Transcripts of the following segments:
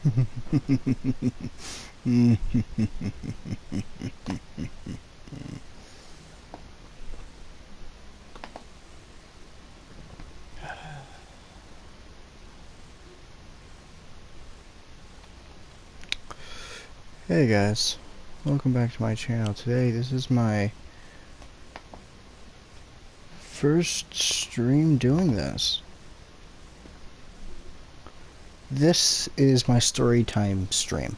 Hey guys, welcome back to my channel. Today, this is my first stream doing this. This is my story time stream.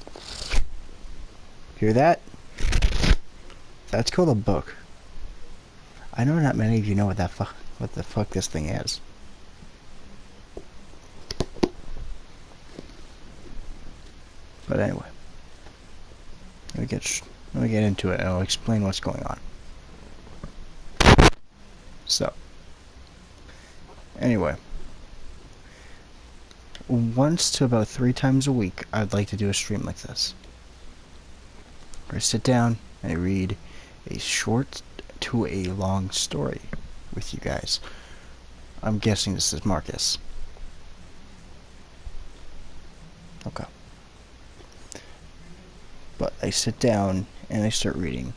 Hear that? That's called a book. I know not many of you know what the fuck this thing is. But anyway, let me get into it and I'll explain what's going on. So, anyway, once to about 3 times a week, I'd like to do a stream like this, where I sit down and I read a short to a long story with you guys. I'm guessing this is Marcus. Okay. But I sit down and I start reading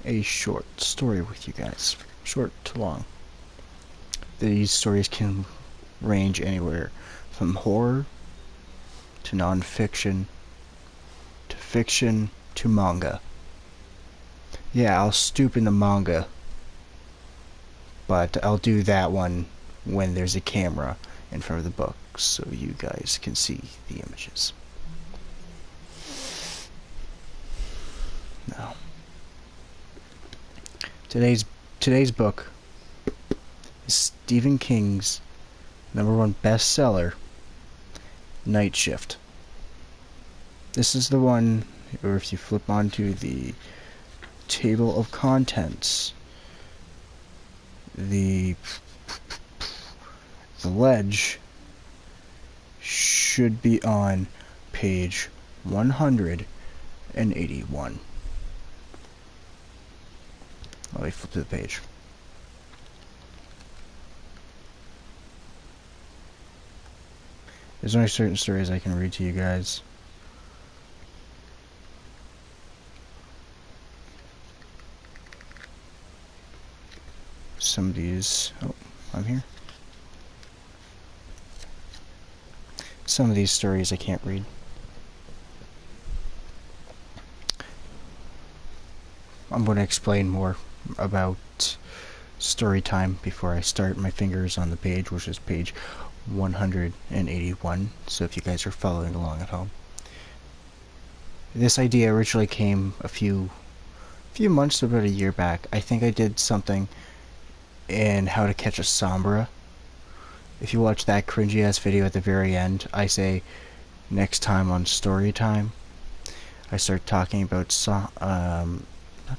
a short story with you guys. Short to long. These stories can range anywhere from horror to non-fiction to fiction to manga. Yeah, I'll stoop into manga, but I'll do that one when there's a camera in front of the book so you guys can see the images. Now, today's book is Stephen King's #1 bestseller, Night Shift. This is the one, or if you flip onto the table of contents, the ledge should be on page 181. Let me flip to the page. There's only certain stories I can read to you guys. Some of these... Oh, I'm here. Some of these stories I can't read. I'm going to explain more about story time before I start my fingers on the page, which is page 181, so if you guys are following along at home. This idea originally came a few months, about a year back. I think I did something in How to Catch a Sombra. If you watch that cringy ass video at the very end, I say next time on story time. I start talking about not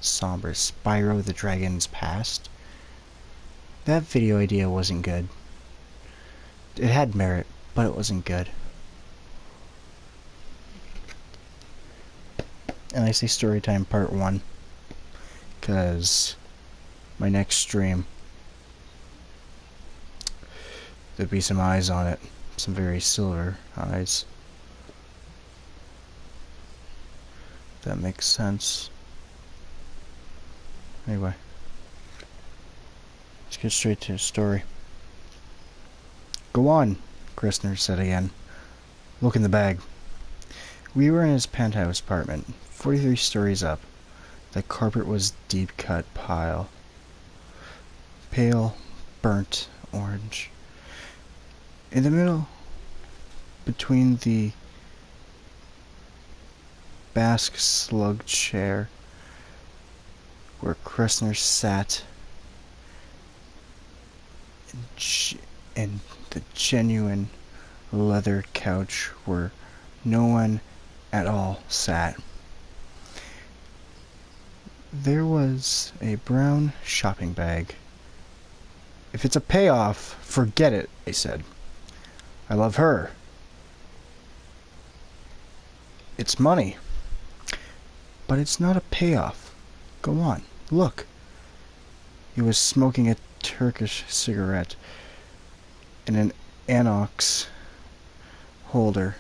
Sombra, Spyro the Dragon's Past. That video idea wasn't good. It had merit, but it wasn't good. And I say Storytime Part 1 because my next stream, there'll be some eyes on it. Some very silver eyes. That makes sense. Anyway, let's get straight to the story. Go on, Christner said again. Look in the bag. We were in his penthouse apartment, 43 stories up. The carpet was deep cut pile. Pale, burnt orange. In the middle, between the Basque slug chair where Christner sat and the genuine leather couch where no one at all sat, there was a brown shopping bag. If it's a payoff, forget it, I said. I love her. It's money. But it's not a payoff. Go on, look. He was smoking a Turkish cigarette in an Anox holder.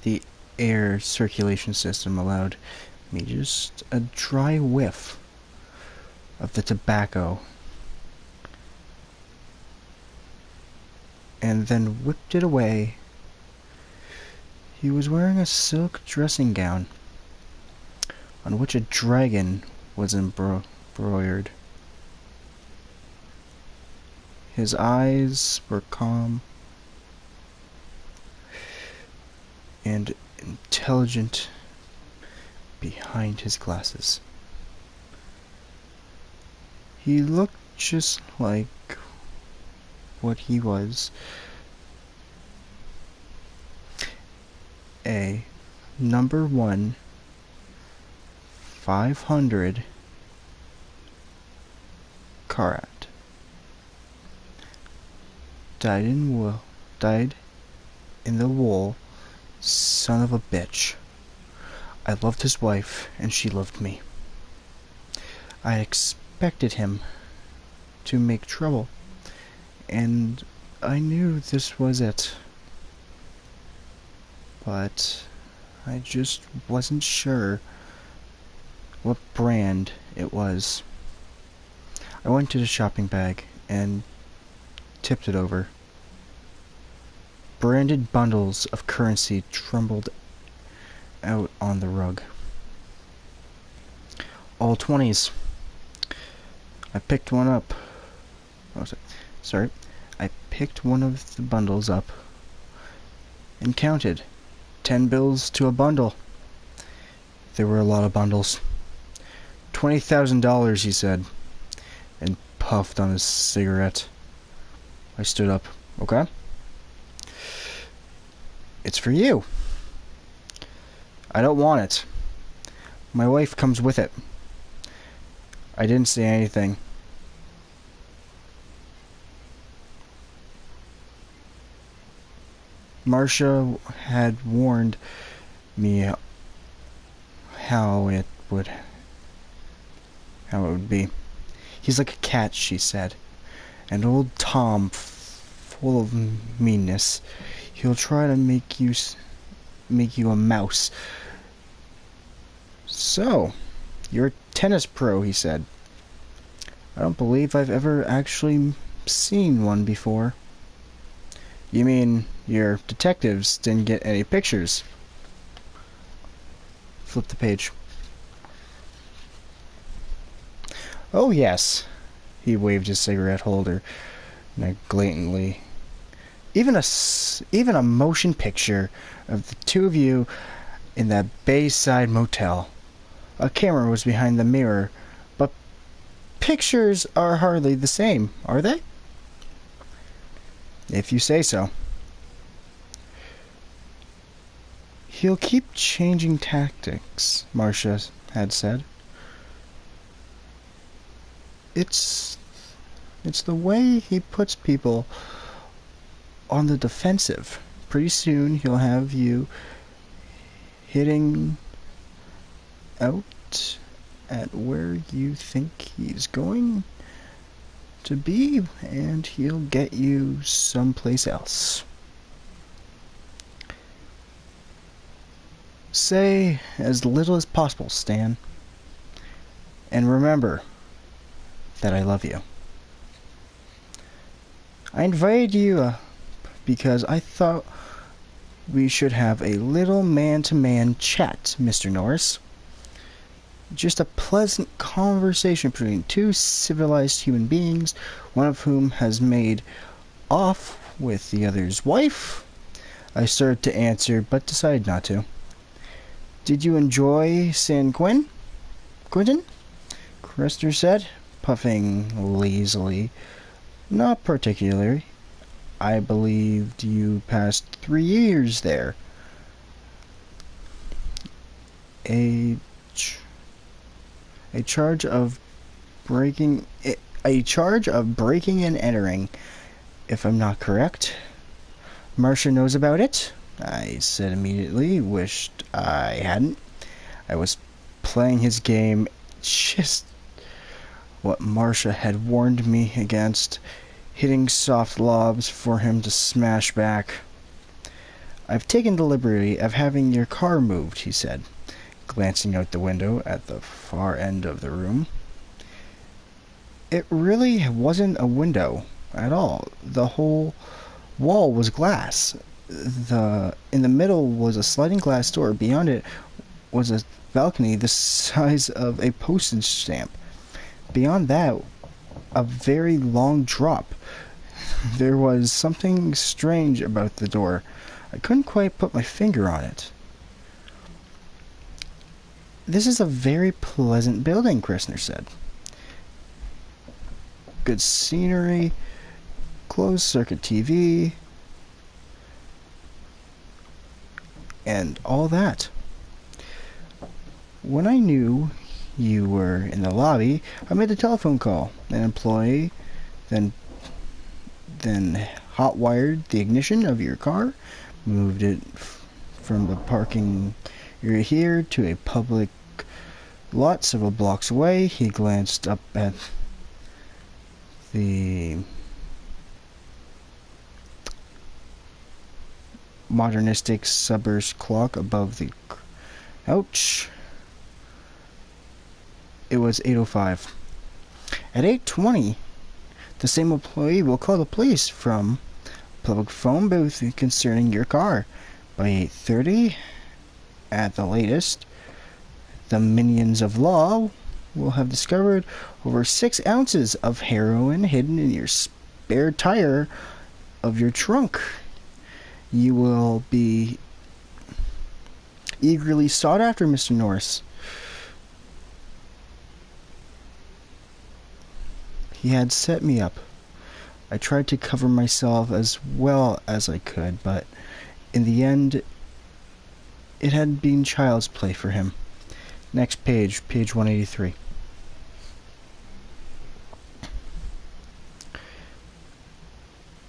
The air circulation system allowed me just a dry whiff of the tobacco, and then whipped it away. He was wearing a silk dressing gown on which a dragon was embroidered. His eyes were calm and intelligent behind his glasses. He looked just like what he was, a number 1 500 Karat. Died in the wool, son of a bitch. I loved his wife, and she loved me. I expected him to make trouble, and I knew this was it. But I just wasn't sure what brand it was. I went to the shopping bag and tipped it over. Branded bundles of currency trembled out on the rug. All 20s. I picked one up. Sorry. I picked one of the bundles up and counted. 10 bills to a bundle. There were a lot of bundles. $20,000, he said, and puffed on his cigarette. I stood up. Okay? It's for you. I don't want it. My wife comes with it. I didn't say anything. Marcia had warned me how it would be. He's like a cat, she said. An old Tom full of meanness. He'll try to make you a mouse. So, you're a tennis pro, he said. I don't believe I've ever actually seen one before. You mean your detectives didn't get any pictures? Flip the page. Oh, yes. He waved his cigarette holder negligently. Even a motion picture of the two of you in that Bayside motel. A camera was behind the mirror, but pictures are hardly the same, are they? If you say so. He'll keep changing tactics, Marcia had said. It's the way he puts people on the defensive. Pretty soon he'll have you hitting out at where you think he's going to be, and he'll get you someplace else. Say as little as possible, Stan. And remember that I love you. I invited you because I thought we should have a little man-to-man chat, Mr. Norris. Just a pleasant conversation between two civilized human beings, one of whom has made off with the other's wife. I started to answer, but decided not to. Did you enjoy San Quentin? Crester said, puffing lazily. Not particularly. I believed you passed 3 years there. A charge of breaking and entering, if I'm not correct. Marcia knows about it? I said immediately, wished I hadn't. I was playing his game, just what Marcia had warned me against, hitting soft lobs for him to smash back. I've taken the liberty of having your car moved, he said, glancing out the window at the far end of the room. It really wasn't a window at all. The whole wall was glass. In the middle was a sliding glass door. Beyond it was a balcony the size of a postage stamp. Beyond that, a very long drop. There was something strange about the door. I couldn't quite put my finger on it. This is a very pleasant building, Christner said. Good scenery, closed-circuit TV, and all that. When I knew you were in the lobby, I made a telephone call. An employee then hot-wired the ignition of your car, moved it from the parking area here to a public lot several blocks away. He glanced up at the modernistic sunburst clock above the... Ouch. It was 8:05. At 8:20, the same employee will call the police from a public phone booth concerning your car. By 8:30, at the latest, the minions of law will have discovered over 6 ounces of heroin hidden in your spare tire of your trunk. You will be eagerly sought after, Mr. Norris. He had set me up. I tried to cover myself as well as I could, but in the end, it had been child's play for him. Next page, page 183.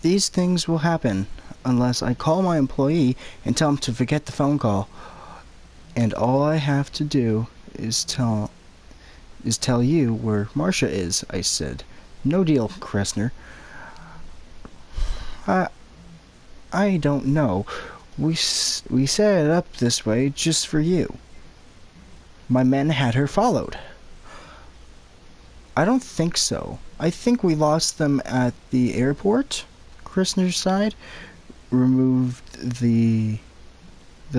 These things will happen unless I call my employee and tell him to forget the phone call. And all I have to do is tell you where Marcia is, I said. No deal, Kressner. I don't know. We set it up this way just for you. My men had her followed. I don't think so. I think we lost them at the airport. Kressner sighed, removed the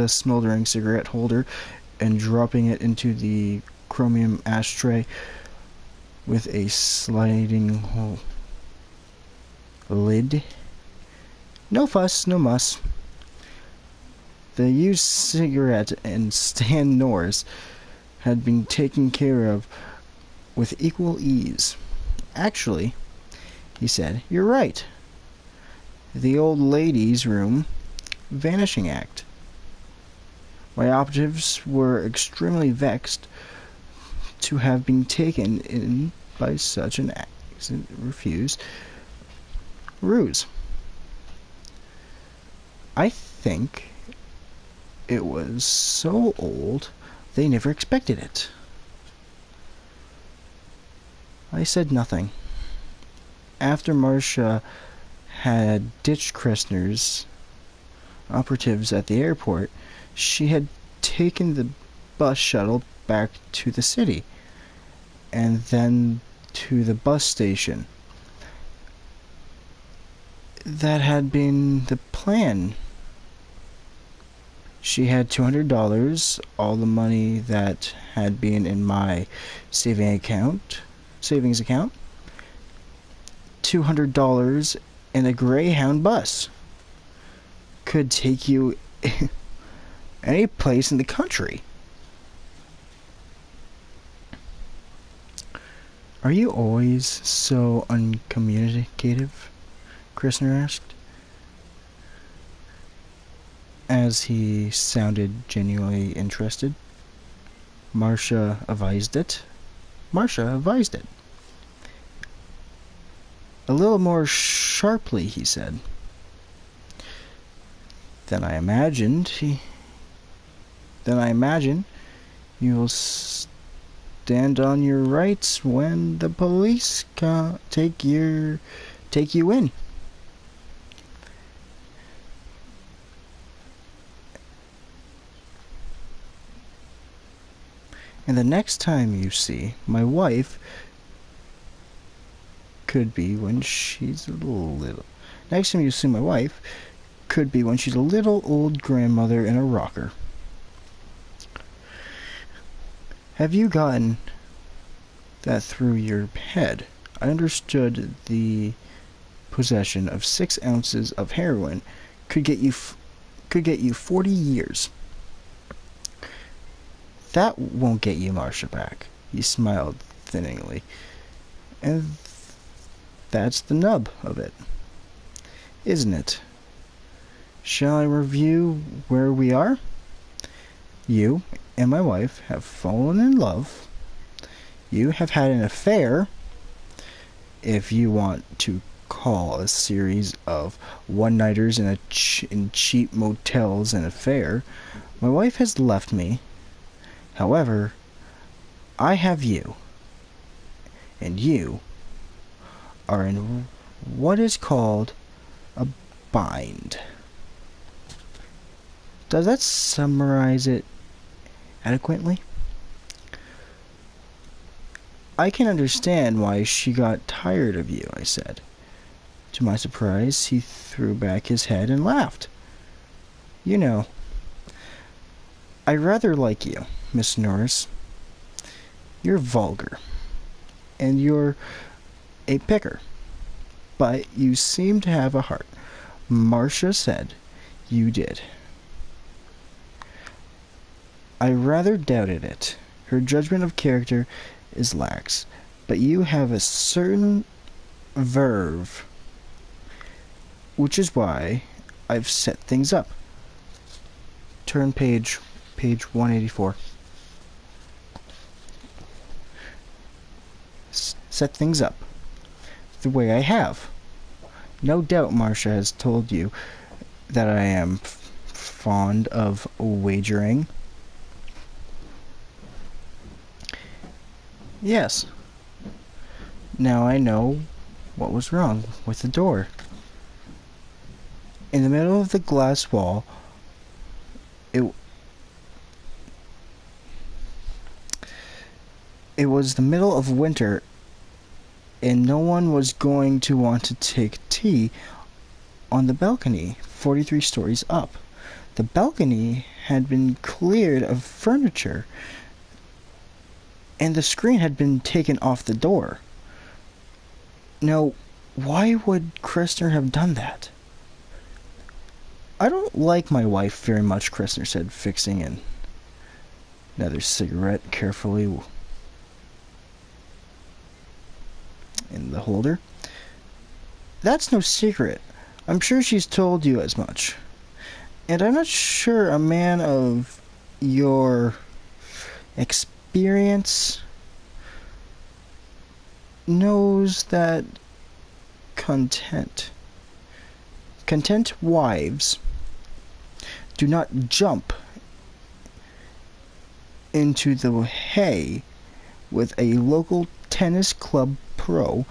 smoldering cigarette holder and dropping it into the chromium ashtray with a sliding lid. No fuss, no muss. The used cigarette and Stan Norris had been taken care of with equal ease. Actually, he said, you're right. The old lady's room, vanishing act. My operatives were extremely vexed to have been taken in by such an ruse. I think it was so old they never expected it. I said nothing. After Marcia had ditched Kressner's operatives at the airport, she had taken the bus shuttle back to the city, and then to the bus station. That had been the plan. She had $200, all the money that had been in my savings account, $200 in a Greyhound bus. Could take you any place in the country. Are you always so uncommunicative? Kressner asked, as he sounded genuinely interested. Marcia advised it. A little more sharply, he said. Then I imagine you'll stand on your rights when the police take you in. And the next time you see my wife could be when she's a little. Next time you see my wife could be when she's a little old grandmother in a rocker. Have you gotten that through your head? I understood the possession of 6 ounces of heroin could get you 40 years. That won't get you Marcia back. He smiled thinly. And that's the nub of it, isn't it? Shall I review where we are? You and my wife have fallen in love. You have had an affair, if you want to call a series of one-nighters in cheap motels an affair. My wife has left me. However, I have you, and you are in what is called a bind. Does that summarize it adequately? I can understand why she got tired of you, I said. To my surprise, he threw back his head and laughed. You know, I rather like you, Miss Norris. You're vulgar, and you're a picker, but you seem to have a heart. Marcia said you did. I rather doubted it. Her judgment of character is lax, but you have a certain verve, which is why I've set things up. Turn page 184. Set things up the way I have. No doubt Marcia has told you that I am fond of wagering. Yes. Now I know what was wrong with the door. In the middle of the glass wall, it was the middle of winter, and no one was going to want to take tea on the balcony 43 stories up. The balcony had been cleared of furniture, and the screen had been taken off the door. Now, why would Kristner have done that? I don't like my wife very much, Kristner said, fixing another cigarette carefully in the holder. That's no secret. I'm sure she's told you as much. And I'm not sure a man of your experience knows that content wives do not jump into the hay with a local tennis club pro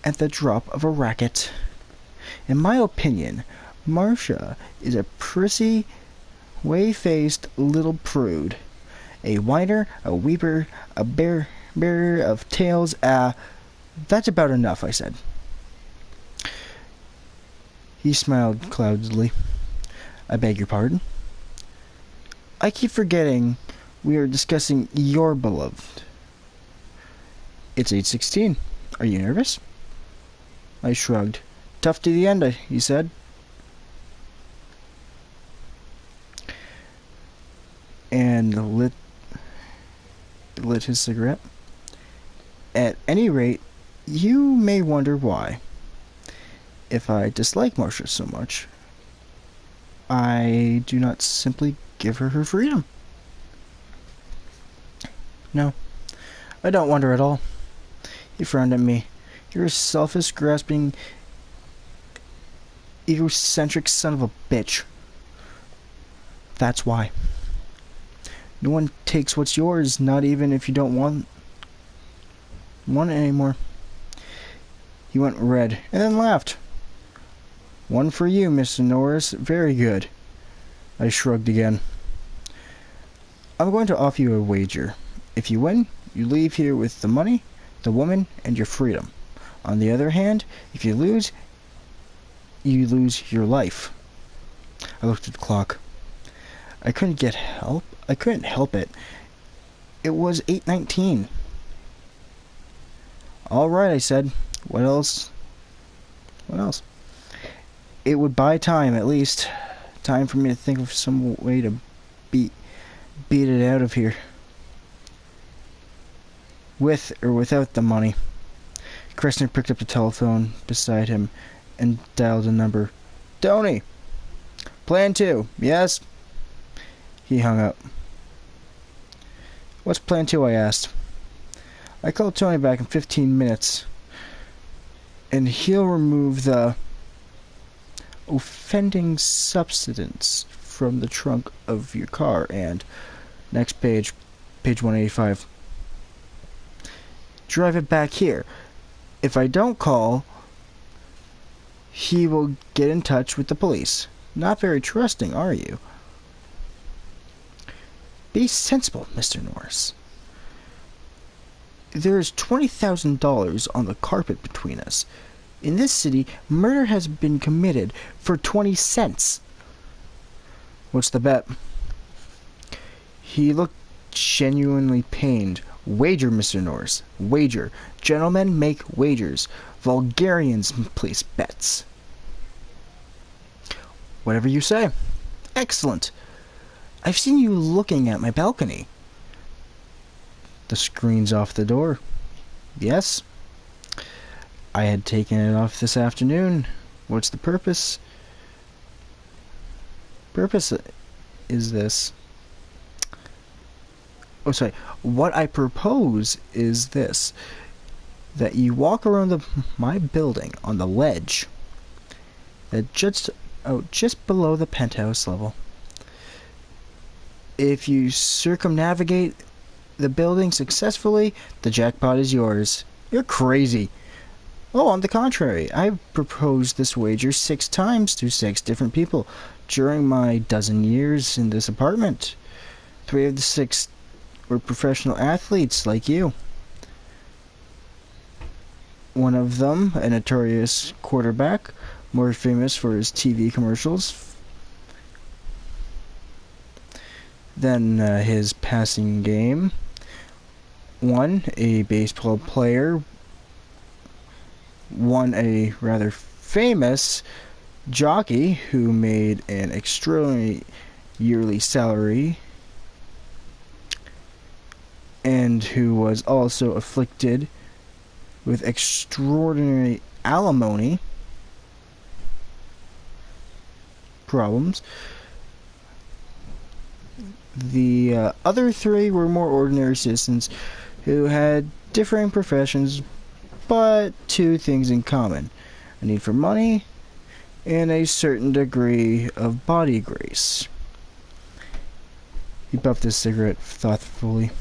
at the drop of a racket. In my opinion, Marcia is a prissy, whey-faced little prude. A whiner, a weeper, a bearer of tales. That's about enough, I said. He smiled cloudily. I beg your pardon? I keep forgetting we are discussing your beloved. It's 8:16. Are you nervous? I shrugged. Tough to the end, he said. And lit his cigarette. At any rate, you may wonder why. If I dislike Marcia so much, I do not simply give her her freedom. No, I don't wonder at all. He frowned at me. You're a selfish, grasping, egocentric son of a bitch. That's why. No one takes what's yours, not even if you don't want it anymore. He went red and then laughed. One for you, Mr. Norris. Very good. I shrugged again. I'm going to offer you a wager. If you win, you leave here with the money, the woman, and your freedom. On the other hand, if you lose your life. I looked at the clock. I couldn't help it. It was 8:19. All right, I said. What else? What else? It would buy time, at least. Time for me to think of some way to beat it out of here. With or without the money. Kressner picked up the telephone beside him and dialed a number. Tony! Plan 2, yes? He hung up. What's Plan 2, I asked. I called Tony back in 15 minutes, and he'll remove the offending substance from the trunk of your car. And next page 185. Drive it back here. If I don't call, he will get in touch with the police. Not very trusting, are you? Be sensible, Mr. Norris. There's $20,000 on the carpet between us. In this city, murder has been committed for 20 cents. What's the bet? He looked genuinely pained. Wager, Mr. Norris. Wager. Gentlemen make wagers. Vulgarians place bets. Whatever you say. Excellent. I've seen you looking at my balcony. The screen's off the door. Yes. I had taken it off this afternoon. What's the purpose? Purpose is this. Oh, sorry. What I propose is this. That you walk around my building on the ledge that just below the penthouse level. If you circumnavigate the building successfully, the jackpot is yours. You're crazy. Oh, on the contrary, I've proposed this wager 6 times to 6 different people during my dozen years in this apartment. 3 of the 6 were professional athletes like you. One of them, a notorious quarterback, more famous for his TV commercials than his passing game. One, a baseball player. One, a rather famous jockey who made an extraordinary yearly salary and who was also afflicted with extraordinary alimony problems. The other 3 were more ordinary citizens who had differing professions, but 2 things in common: a need for money and a certain degree of body grace. He puffed his cigarette thoughtfully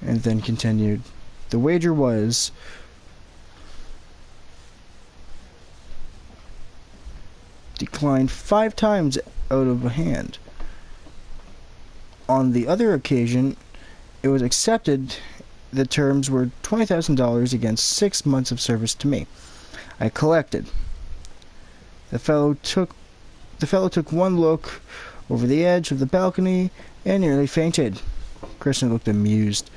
and then continued. The wager was declined 5 times out of hand. On the other occasion, it was accepted. The terms were $20,000 against 6 months of service to me. I collected. The fellow took one look over the edge of the balcony and nearly fainted. Kristen looked amused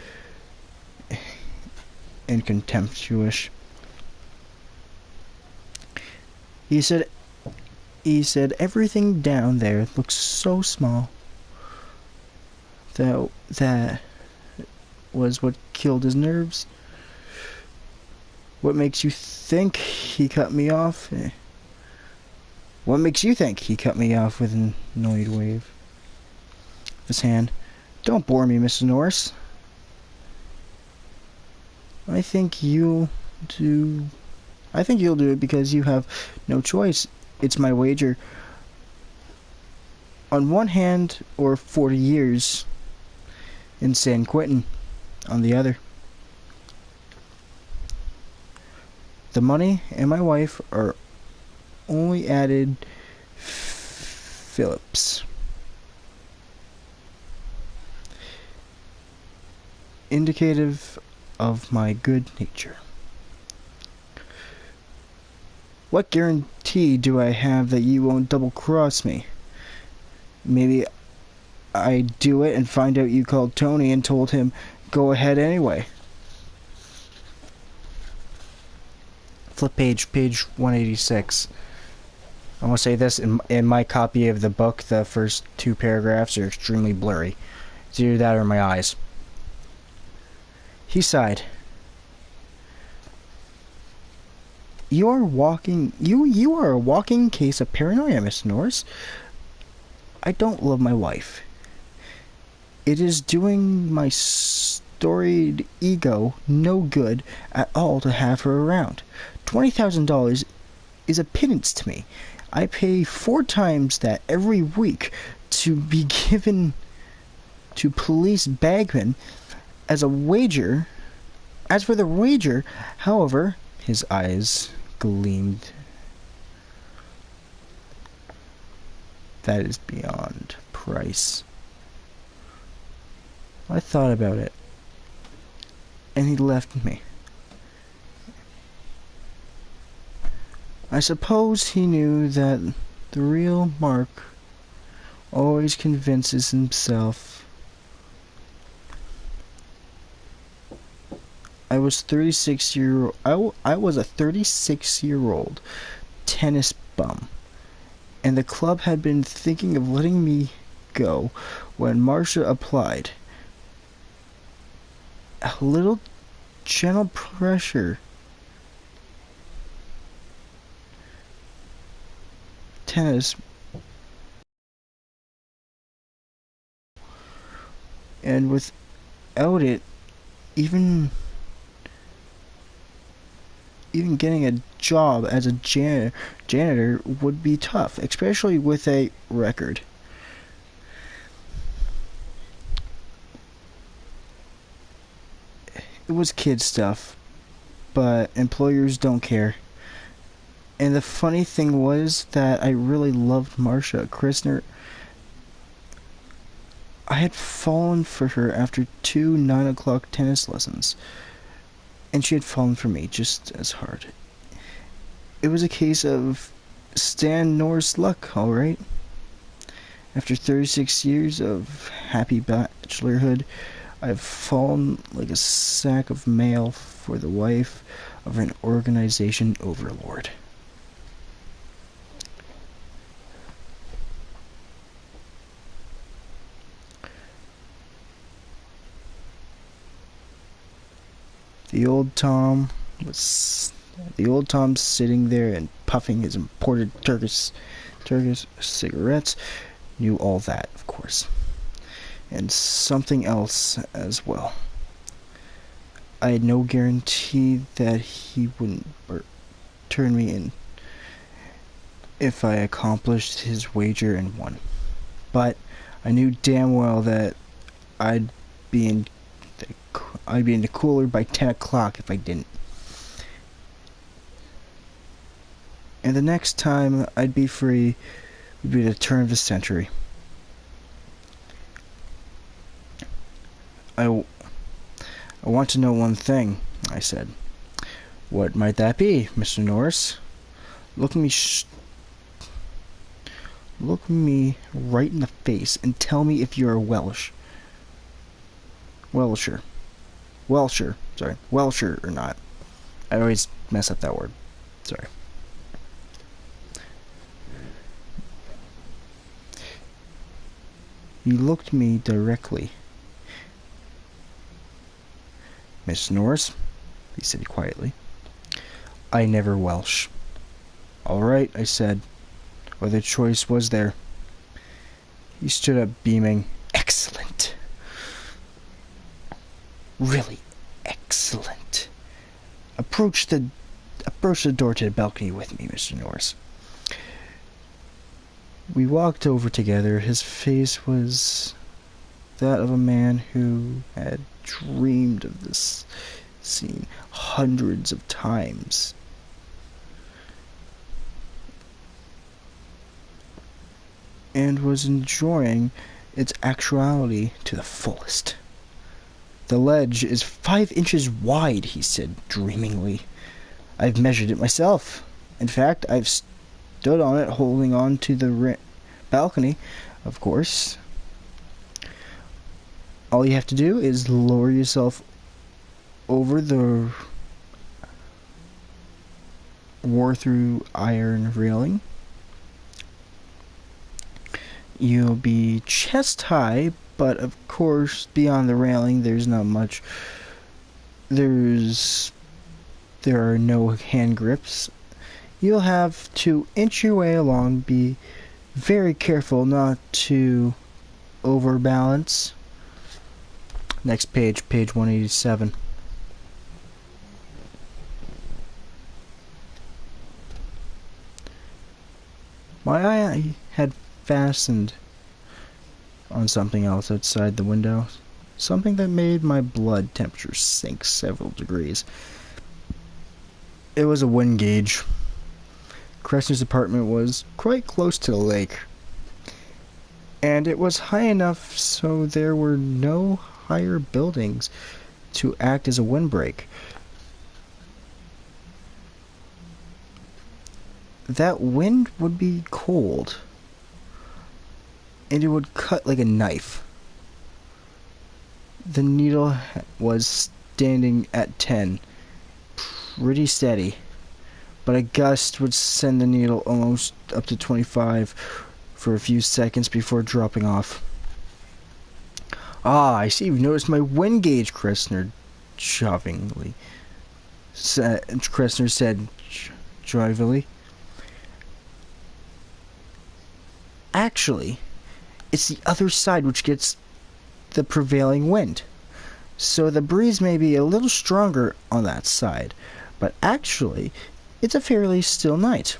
and contemptuous. He said, everything down there looks so small. That was what killed his nerves. What makes you think he cut me off? What makes you think he cut me off with an annoyed wave of his hand? Don't bore me, Mrs. Norris. I think you'll do it because you have no choice. It's my wager. On one hand, or 40 years in San Quentin on the other. The money and my wife are only added Phillips. indicative of my good nature. What guarantee do I have that you won't double-cross me? Maybe I do it and find out you called Tony and told him go ahead anyway. Flip page 186. I want to say this, in my copy of the book, the first 2 paragraphs are extremely blurry. It's either that or my eyes. He sighed. You are a walking case of paranoia, Miss Norris. I don't love my wife. It is doing my storied ego no good at all to have her around. $20,000 is a pittance to me. I pay 4 times that every week to be given to police bagmen as a wager. As for the wager, however, his eyes gleamed. That is beyond price. I thought about it, and he left me. I suppose he knew that the real Mark always convinces himself. I was a 36-year-old tennis bum, and the club had been thinking of letting me go when Marcia applied. A little gentle pressure. Tennis. And without it, even getting a job as a janitor would be tough, especially with a record. It was kid stuff, but employers don't care. And the funny thing was that I really loved Marcia Christner. I had fallen for her after 2 9 o'clock tennis lessons, and she had fallen for me just as hard. It was a case of Stan Norris luck, all right. After 36 years of happy bachelorhood, I've fallen like a sack of mail for the wife of an organization overlord. The old Tom sitting there and puffing his imported Turkish cigarettes knew all that, of course. And something else as well. I had no guarantee that he wouldn't turn me in if I accomplished his wager and won. But I knew damn well that I'd be in the cooler by 10 o'clock if I didn't. And the next time I'd be free would be the turn of the century. I want to know one thing, I said. What might that be, Mr. Norris? Look me right in the face and tell me if you're a Welsher or not. I always mess up that word. Sorry. He looked me directly. Miss Norris, he said quietly, I never Welsh. All right, I said. What other choice was there? He stood up beaming. Excellent. Really excellent. Approach the door to the balcony with me, Mr. Norris. We walked over together. His face was that of a man who had dreamed of this scene hundreds of times. And was enjoying its actuality to the fullest. The ledge is 5 inches wide, he said dreamingly. I've measured it myself. In fact, I've stood on it holding on to the balcony, of course. All you have to do is lower yourself over the wore-through iron railing. You'll be chest high, but of course, beyond the railing, there's not much. There are no hand grips. You'll have to inch your way along. Be very careful not to overbalance. Next page, page 187. My eye had fastened on something else outside the window, something that made my blood temperature sink several degrees. It was a wind gauge. Kressner's apartment was quite close to the lake, and it was high enough so there were no higher buildings to act as a windbreak. That wind would be cold, and it would cut like a knife. The needle was standing at 10, pretty steady, but a gust would send the needle almost up to 25 for a few seconds before dropping off. Ah, I see you've noticed my wind gauge, Kressner said jovially. Actually, it's the other side which gets the prevailing wind. So the breeze may be a little stronger on that side, but actually, it's a fairly still night.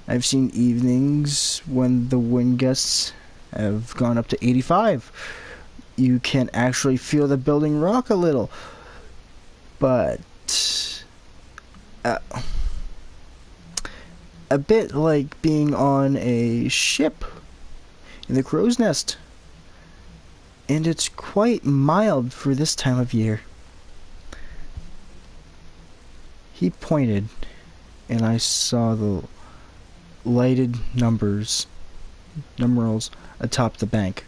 I've seen evenings when the wind gusts have gone up to 85. You can actually feel the building rock a little, but a bit like being on a ship in the crow's nest. And it's quite mild for this time of year. He pointed, and I saw the lighted numerals atop the bank.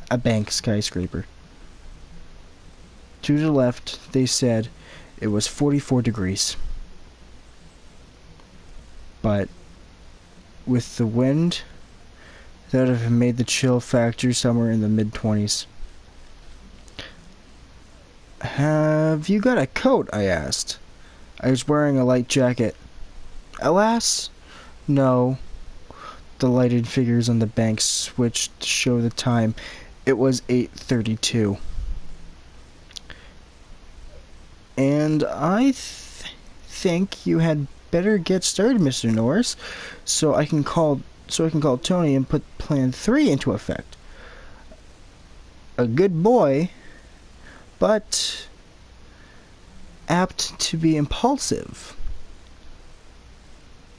A bank skyscraper. To the left, they said it was 44 degrees. But with the wind, that would have made the chill factor somewhere in the mid-20s. Have you got a coat? I asked. I was wearing a light jacket. Alas, no. The lighted figures on the bank switched to show the time. It was 8:32. And I think you had better get started, Mr. Norris, so I can call Tony and put Plan 3 into effect. A good boy, but apt to be impulsive.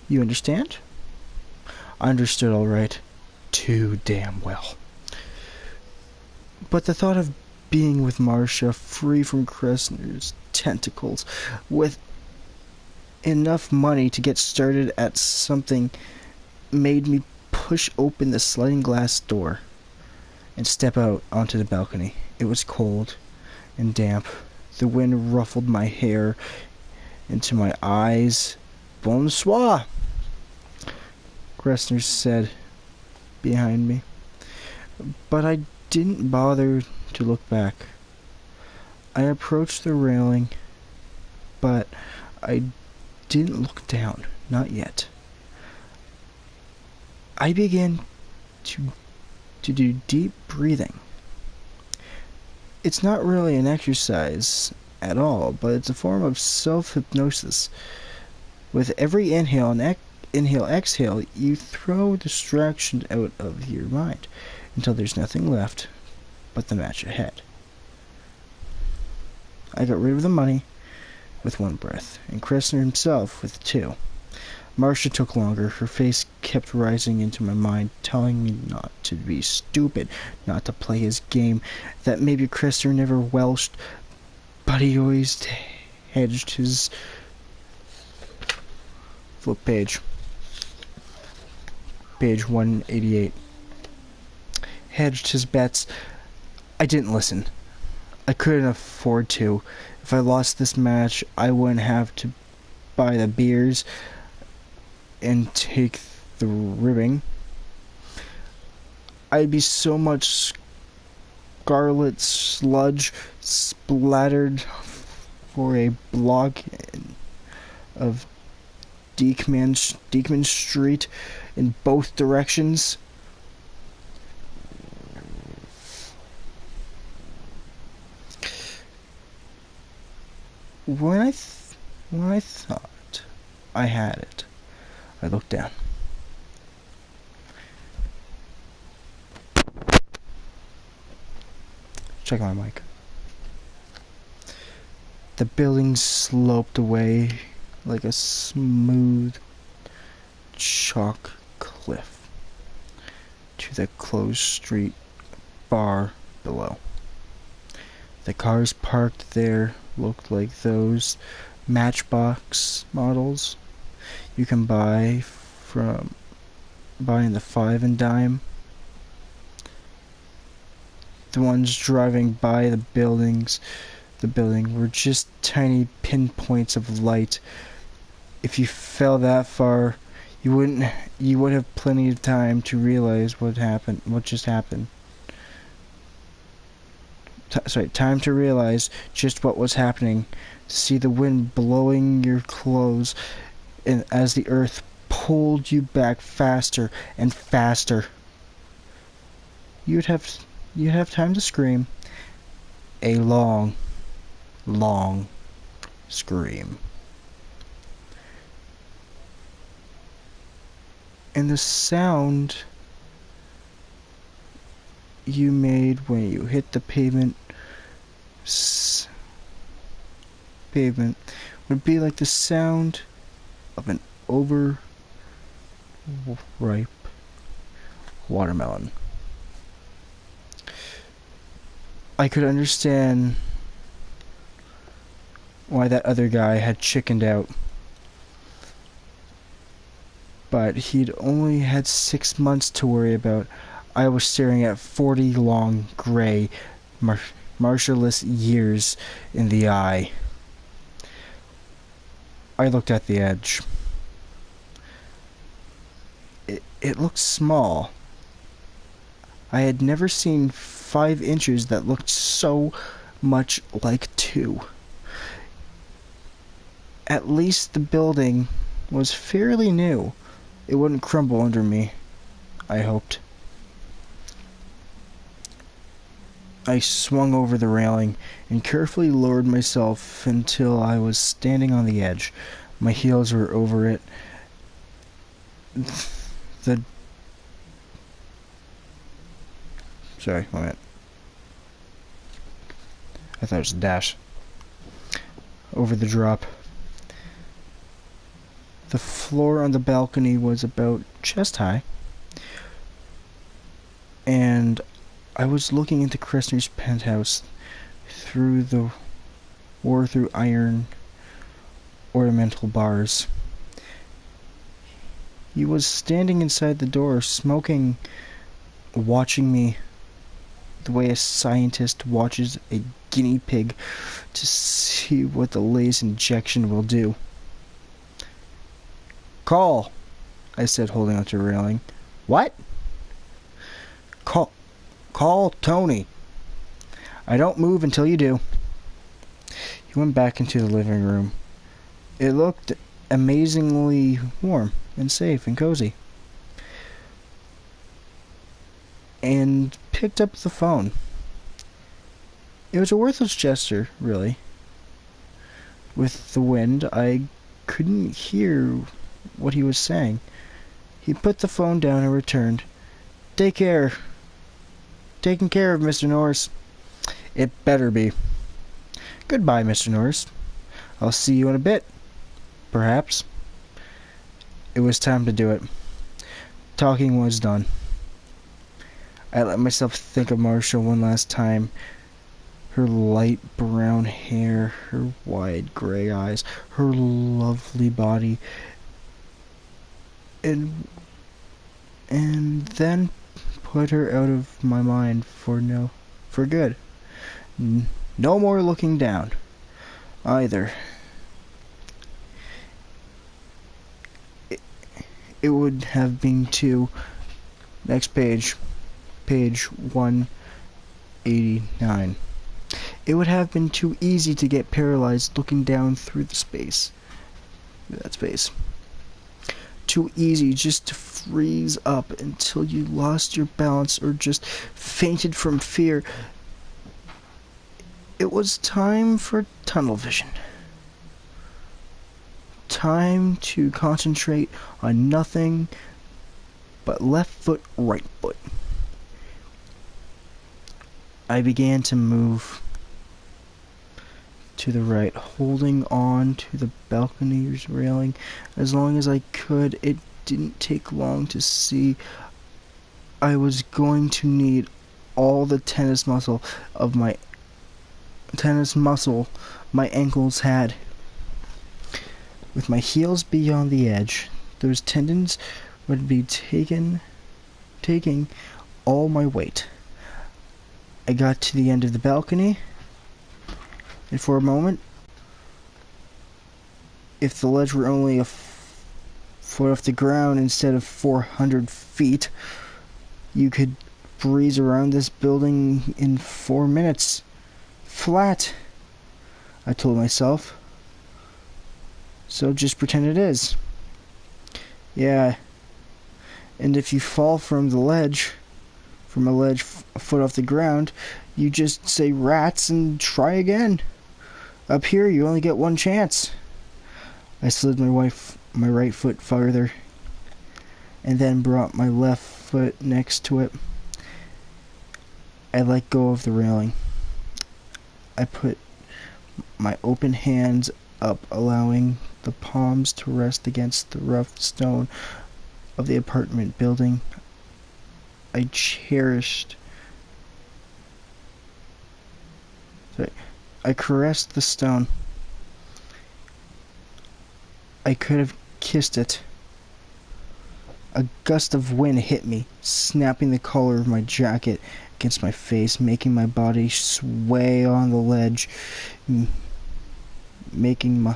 You understand? I understood all right. Too damn well. But the thought of being with Marcia, free from Kressner's tentacles, with enough money to get started at something, made me push open the sliding glass door and step out onto the balcony. It was cold and damp. The wind ruffled my hair into my eyes. Bonsoir, Kressner said behind me. But I didn't bother to look back. I approached the railing, but I didn't look down. Not yet. I began to do deep breathing. It's not really an exercise at all, but it's a form of self-hypnosis. With every inhale and exhale, you throw distraction out of your mind until there's nothing left but the match ahead. I got rid of the money with one breath, and Kressner himself with two. Marcia took longer. Her face kept rising into my mind, telling me not to be stupid, not to play his game, that maybe Chrysler never welched, but he always hedged his... Flip page. Page 188. Hedged his bets. I didn't listen. I couldn't afford to. If I lost this match, I wouldn't have to buy the beers and take the ribbing. I'd be so much scarlet sludge splattered for a block of Deekman Street in both directions. When I thought I had it, I looked down. Check my mic. The building sloped away like a smooth chalk cliff to the closed street bar below. The cars parked there looked like those Matchbox models you can buy from buying the 5 and dime. The ones driving by the building were just tiny pinpoints of light. If you fell that far, you would have plenty of time to realize what just happened. Time to realize just what was happening, to see the wind blowing your clothes, and as the earth pulled you back faster and faster. You'd have time to scream. A long, long scream. And the sound you made when you hit the pavement would be like the sound of an overripe watermelon. I could understand why that other guy had chickened out, but he'd only had 6 months to worry about. I was staring at 40 long, gray, martialless years in the eye. I looked at the edge. It looked small. I had never seen 5 inches that looked so much like 2. At least the building was fairly new. It wouldn't crumble under me, I hoped. I swung over the railing and carefully lowered myself until I was standing on the edge. My heels were over it. Sorry, 1 minute. I thought it was a dash. Over the drop. The floor on the balcony was about chest high, and I was looking into Chrysler's penthouse through iron ornamental bars. He was standing inside the door, smoking, watching me the way a scientist watches a guinea pig to see what the latest injection will do. "Call," I said, holding onto a railing. "What?" Call Tony. I don't move until you do." He went back into the living room. It looked amazingly warm and safe and cozy. And picked up the phone. It was a worthless gesture, really. With the wind, I couldn't hear what he was saying. He put the phone down and returned. "Take care. Taken care of, Mr. Norris." "It better be." "Goodbye, Mr. Norris. I'll see you in a bit. Perhaps." It was time to do it. Talking was done. I let myself think of Marcia one last time. Her light brown hair, her wide gray eyes, her lovely body, and then put her out of my mind for good. No more looking down, either. It would have been too. Next page, page 189. It would have been too easy to get paralyzed looking down through that space. Too easy just to freeze up until you lost your balance or just fainted from fear. It was time for tunnel vision. Time to concentrate on nothing but left foot, right foot. I began to move to the right, holding on to the balcony's railing as long as I could. It didn't take long to see I was going to need all the tennis muscle my ankles had. With my heels beyond the edge, those tendons would be taking all my weight. I got to the end of the balcony, and for a moment, if the ledge were only a foot off the ground instead of 400 feet, you could breeze around this building in 4 minutes. Flat, I told myself. So just pretend it is. Yeah. And if you fall from a ledge a foot off the ground, you just say rats and try again. Up here, you only get one chance. I slid my right foot farther, and then brought my left foot next to it. I let go of the railing. I put my open hands up, allowing the palms to rest against the rough stone of the apartment building I cherished. I caressed the stone. I could have kissed it. A gust of wind hit me, snapping the collar of my jacket against my face, making my body sway on the ledge, making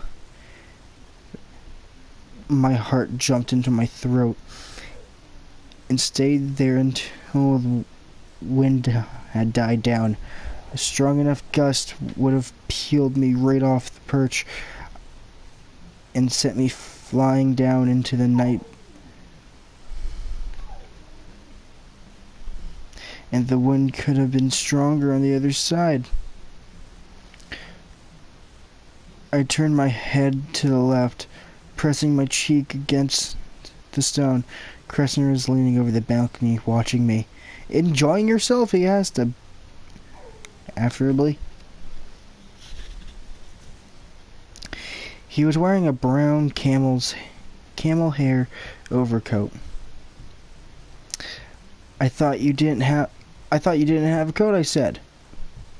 my heart jumped into my throat and stayed there until the wind had died down. A strong enough gust would have peeled me right off the perch and sent me flying down into the night. And the wind could have been stronger on the other side. I turned my head to the left, pressing my cheek against the stone. Kressner is leaning over the balcony, watching me. "Enjoying yourself?" he asked, affably. He was wearing a brown camel hair overcoat. I thought you didn't have a coat," I said.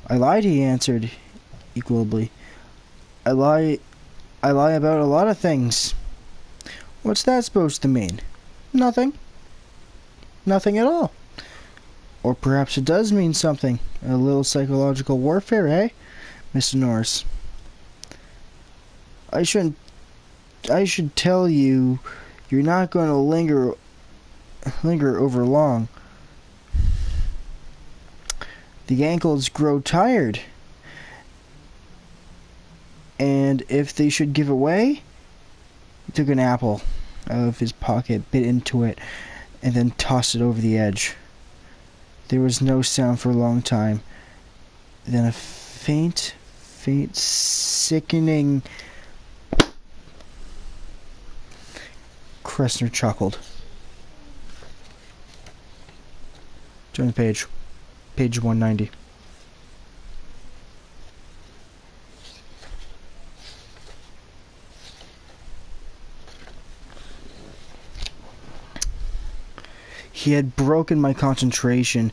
"I lied," he answered equably. I lie about a lot of things." "What's that supposed to mean?" "Nothing. Nothing at all." "Or perhaps it does mean something. A little psychological warfare, eh, Mr. Norris?" I should tell you, you're not going to linger over long. The ankles grow tired. And if they should give away..." He took an apple out of his pocket, bit into it, and then tossed it over the edge. There was no sound for a long time. Then a faint, sickening... Kressner chuckled. Turn the page. Page 190. He had broken my concentration,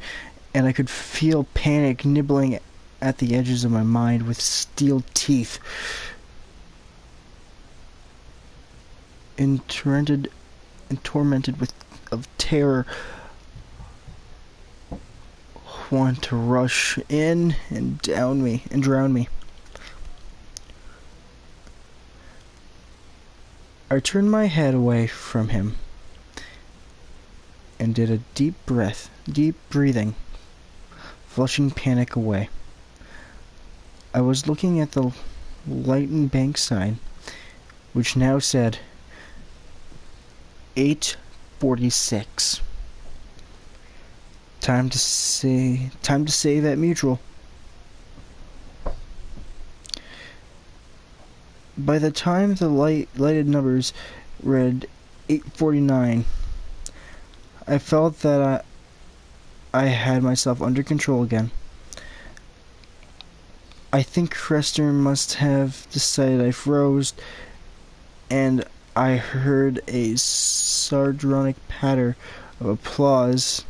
and I could feel panic nibbling at the edges of my mind with steel teeth. Tormented with of terror, want to rush in and drown me. I turned my head away from him and did a deep breathing, flushing panic away. I was looking at the Lighton Bank sign, which now said 8:46. Time to save that mutual. By the time the lighted numbers read 8:49, I felt that I had myself under control again. I think Cressner must have decided I froze, and I heard a sardonic patter of applause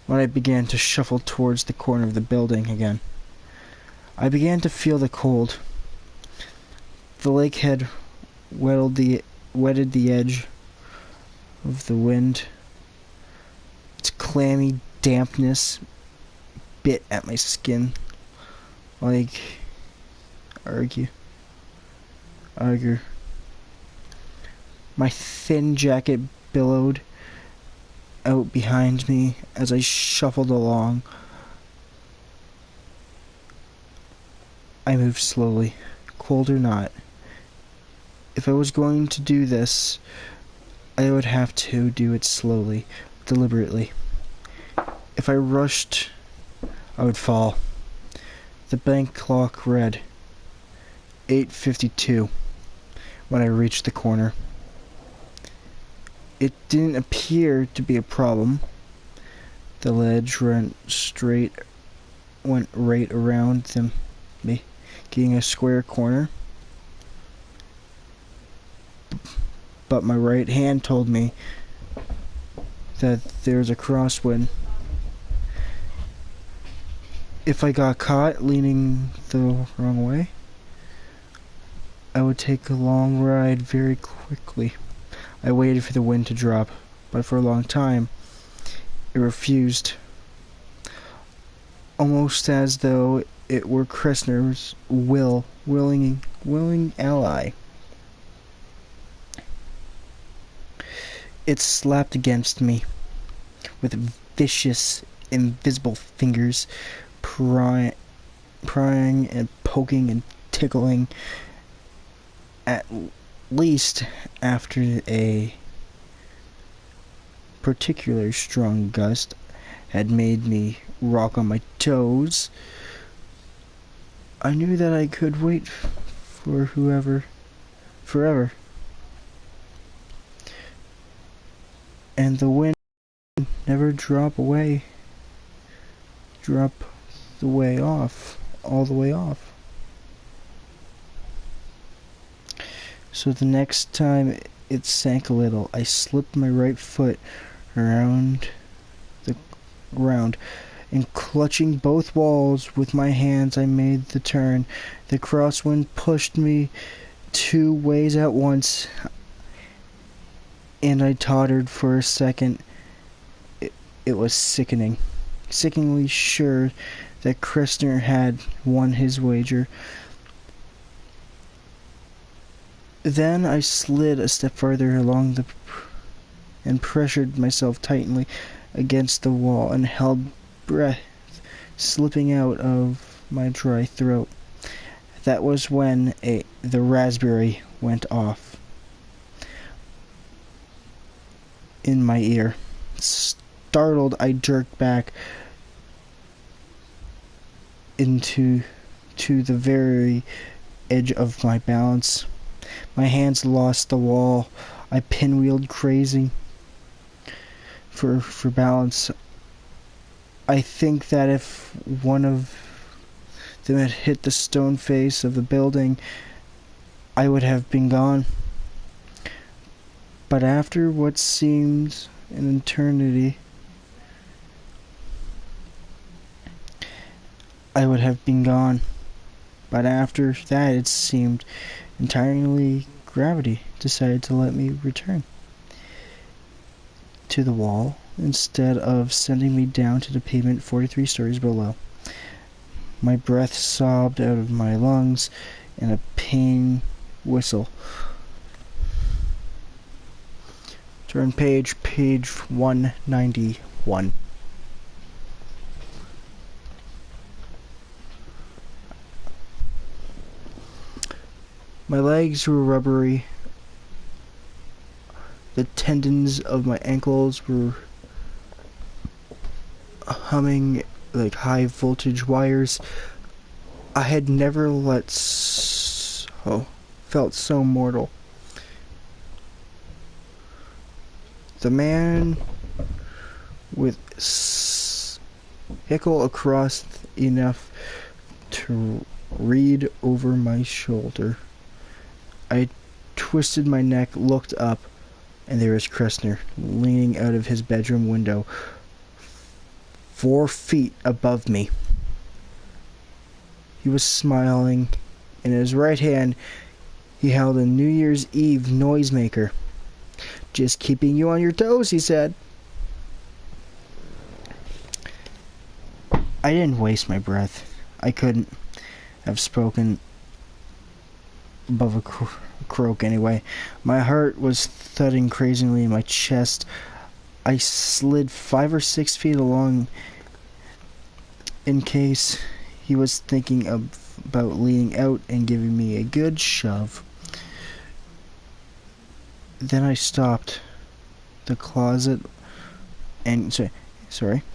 when I began to shuffle towards the corner of the building again. I began to feel the cold. The lake had wetted the edge of the wind. Its clammy dampness bit at my skin like agar. My thin jacket billowed out behind me as I shuffled along. I moved slowly, cold or not. If I was going to do this, I would have to do it slowly, deliberately. If I rushed, I would fall. The bank clock read 8:52 when I reached the corner. It didn't appear to be a problem. The ledge went right around them, making a square corner. But my right hand told me that there's a crosswind. If I got caught leaning the wrong way, I would take a long ride very quickly. I waited for the wind to drop, but for a long time, it refused. Almost as though it were Cressner's willing ally. It slapped against me with vicious, invisible fingers, prying and poking and tickling. At least after a particularly strong gust had made me rock on my toes, I knew that I could wait for forever. And the wind never drop the way off, all the way off. So the next time it sank a little, I slipped my right foot around the ground, and clutching both walls with my hands, I made the turn. The crosswind pushed me 2 ways at once, and I tottered for a second. It was sickeningly sure that Cressner had won his wager. Then I slid a step further along and pressured myself tightly against the wall and held breath slipping out of my dry throat. That was when the raspberry went off in my ear. Startled, I jerked back to the very edge of my balance. My hands lost the wall. I pinwheeled crazy for balance. I think that if one of them had hit the stone face of the building, I would have been gone. But after what seemed an eternity, I would have been gone. But after that, it seemed entirely gravity decided to let me return to the wall instead of sending me down to the pavement 43 stories below. My breath sobbed out of my lungs in a pain whistle. Turn page 191. My legs were rubbery. The tendons of my ankles were humming like high voltage wires. I had never felt so mortal. The man with hickle across enough to read over my shoulder. I twisted my neck, looked up, and there was Kressner leaning out of his bedroom window 4 feet above me. He was smiling. In his right hand, he held a New Year's Eve noisemaker. "Just keeping you on your toes," he said. I didn't waste my breath. I couldn't have spoken above a croak anyway. My heart was thudding crazily in my chest. I slid 5 or 6 feet along in case he was thinking about leaning out and giving me a good shove. Then I stopped the closet and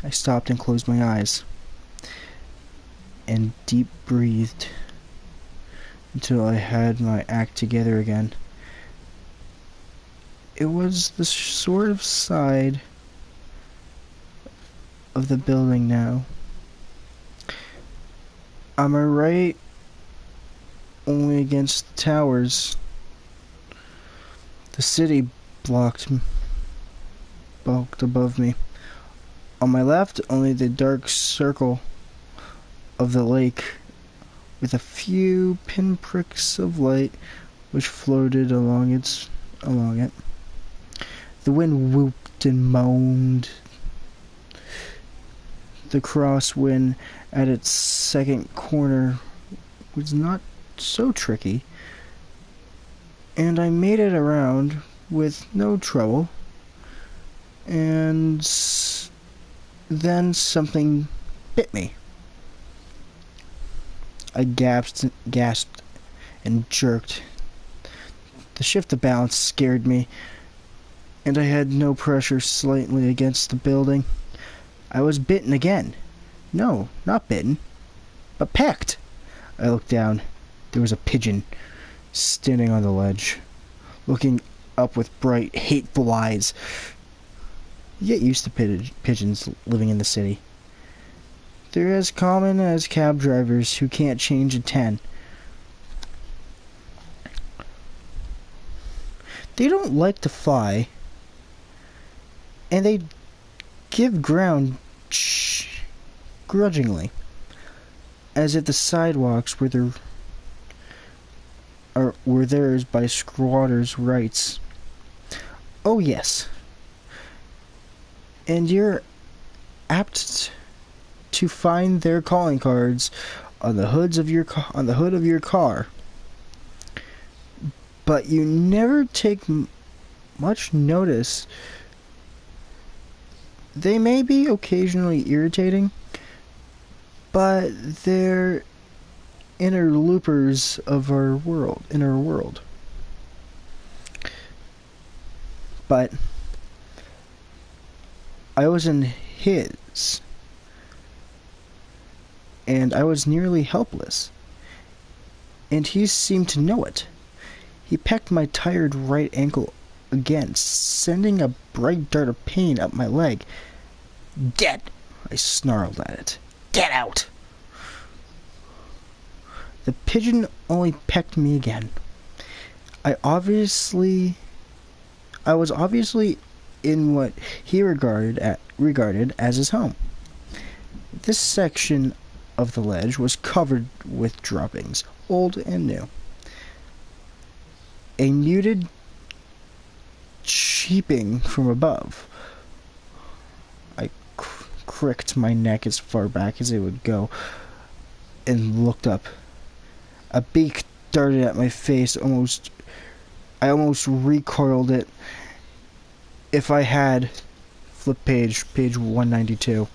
I stopped and closed my eyes and deep breathed until I had my act together again. It was the sort of side of the building now. On my right, only against the towers, the city bulked above me. On my left, only the dark circle of the lake with a few pinpricks of light which floated along it. The wind whooped and moaned. The crosswind at its second corner was not so tricky, and I made it around with no trouble. And then something bit me. I gasped and jerked. The shift of balance scared me, and I had no pressure slightly against the building. I was bitten again. No, not bitten, but pecked. I looked down. There was a pigeon standing on the ledge, looking up with bright, hateful eyes. You get used to pigeons living in the city. They're as common as cab drivers who can't change a 10. They don't like to fly, and they give ground grudgingly, as if the sidewalks were theirs by squatters' rights. Oh yes, and you're apt to find their calling cards on the hood of your car, but you never take much notice. They may be occasionally irritating, but they're interlopers of our world. But I was in his, and I was nearly helpless, and he seemed to know it. He pecked my tired right ankle again, sending a bright dart of pain up my leg. "Get!" I snarled at it. "Get out!" The pigeon only pecked me again. I was obviously in what he regarded as his home. This section of the ledge was covered with droppings, old and new. A muted cheeping from above. I cricked my neck as far back as it would go and looked up. A beak darted at my face. I almost recoiled it. If I had flip page 192.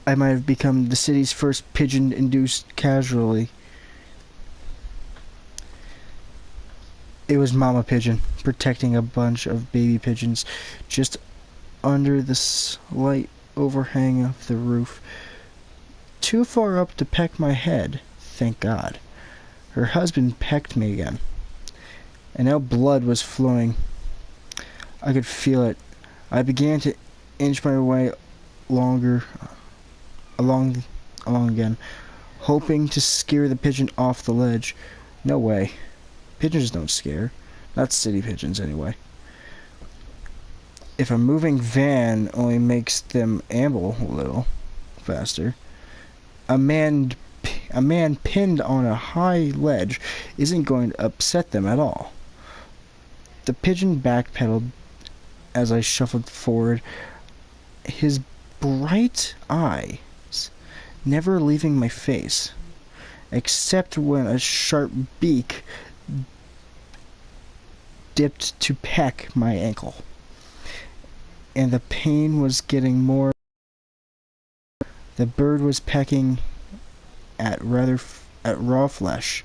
I might have become the city's first pigeon-induced casualty. It was Mama Pigeon, protecting a bunch of baby pigeons just under the slight overhang of the roof. Too far up to peck my head, thank God. Her husband pecked me again, and now blood was flowing. I could feel it. I began to inch my way along again, hoping to scare the pigeon off the ledge. No way. Pigeons don't scare. Not city pigeons, anyway. If a moving van only makes them amble a little faster, a man pinned on a high ledge isn't going to upset them at all. The pigeon backpedaled as I shuffled forward, his bright eyes never leaving my face, except when a sharp beak dipped to peck my ankle, and the pain was getting more. The bird was pecking at raw flesh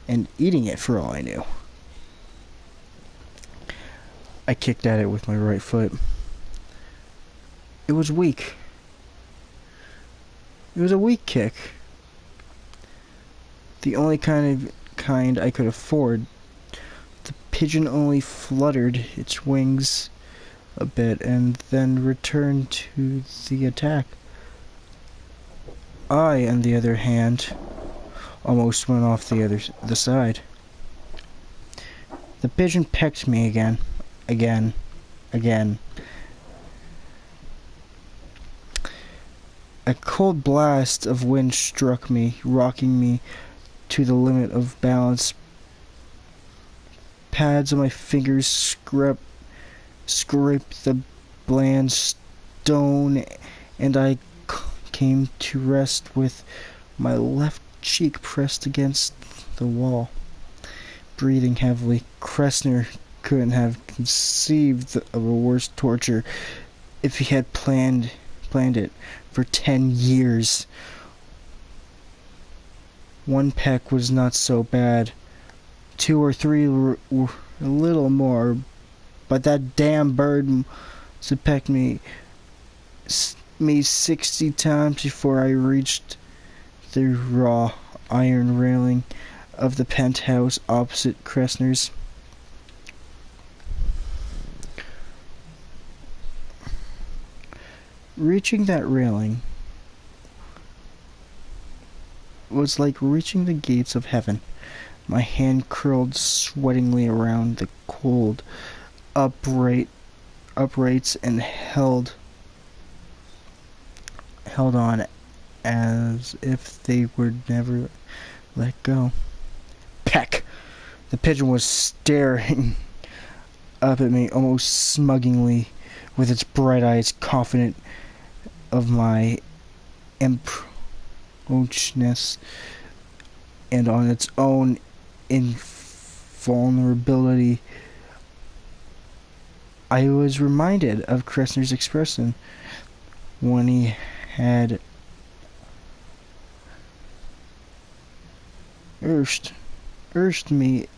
and eating it for all I knew. I kicked at it with my right foot. It was weak. It was a weak kick. The only kind I could afford. The pigeon only fluttered its wings a bit and then returned to the attack. I, on the other hand, almost went off the side. The pigeon pecked me again. A cold blast of wind struck me, rocking me to the limit of balance. Pads of my fingers scraped the bland stone, and I came to rest with my left cheek pressed against the wall, breathing heavily. Kressner couldn't have conceived of a worse torture if he had planned it for 10 years. One peck was not so bad. 2 or 3 were a little more, but that damn bird must have pecked me 60 times before I reached the raw iron railing of the penthouse opposite Kressner's. Reaching that railing was like reaching the gates of heaven. My hand curled sweatingly around the cold uprights and held on as if they would never let go. Peck! The pigeon was staring up at me almost smugglingly, with its bright eyes confident of my approachness and on its own invulnerability. I was reminded of Kressner's expression when he had urged me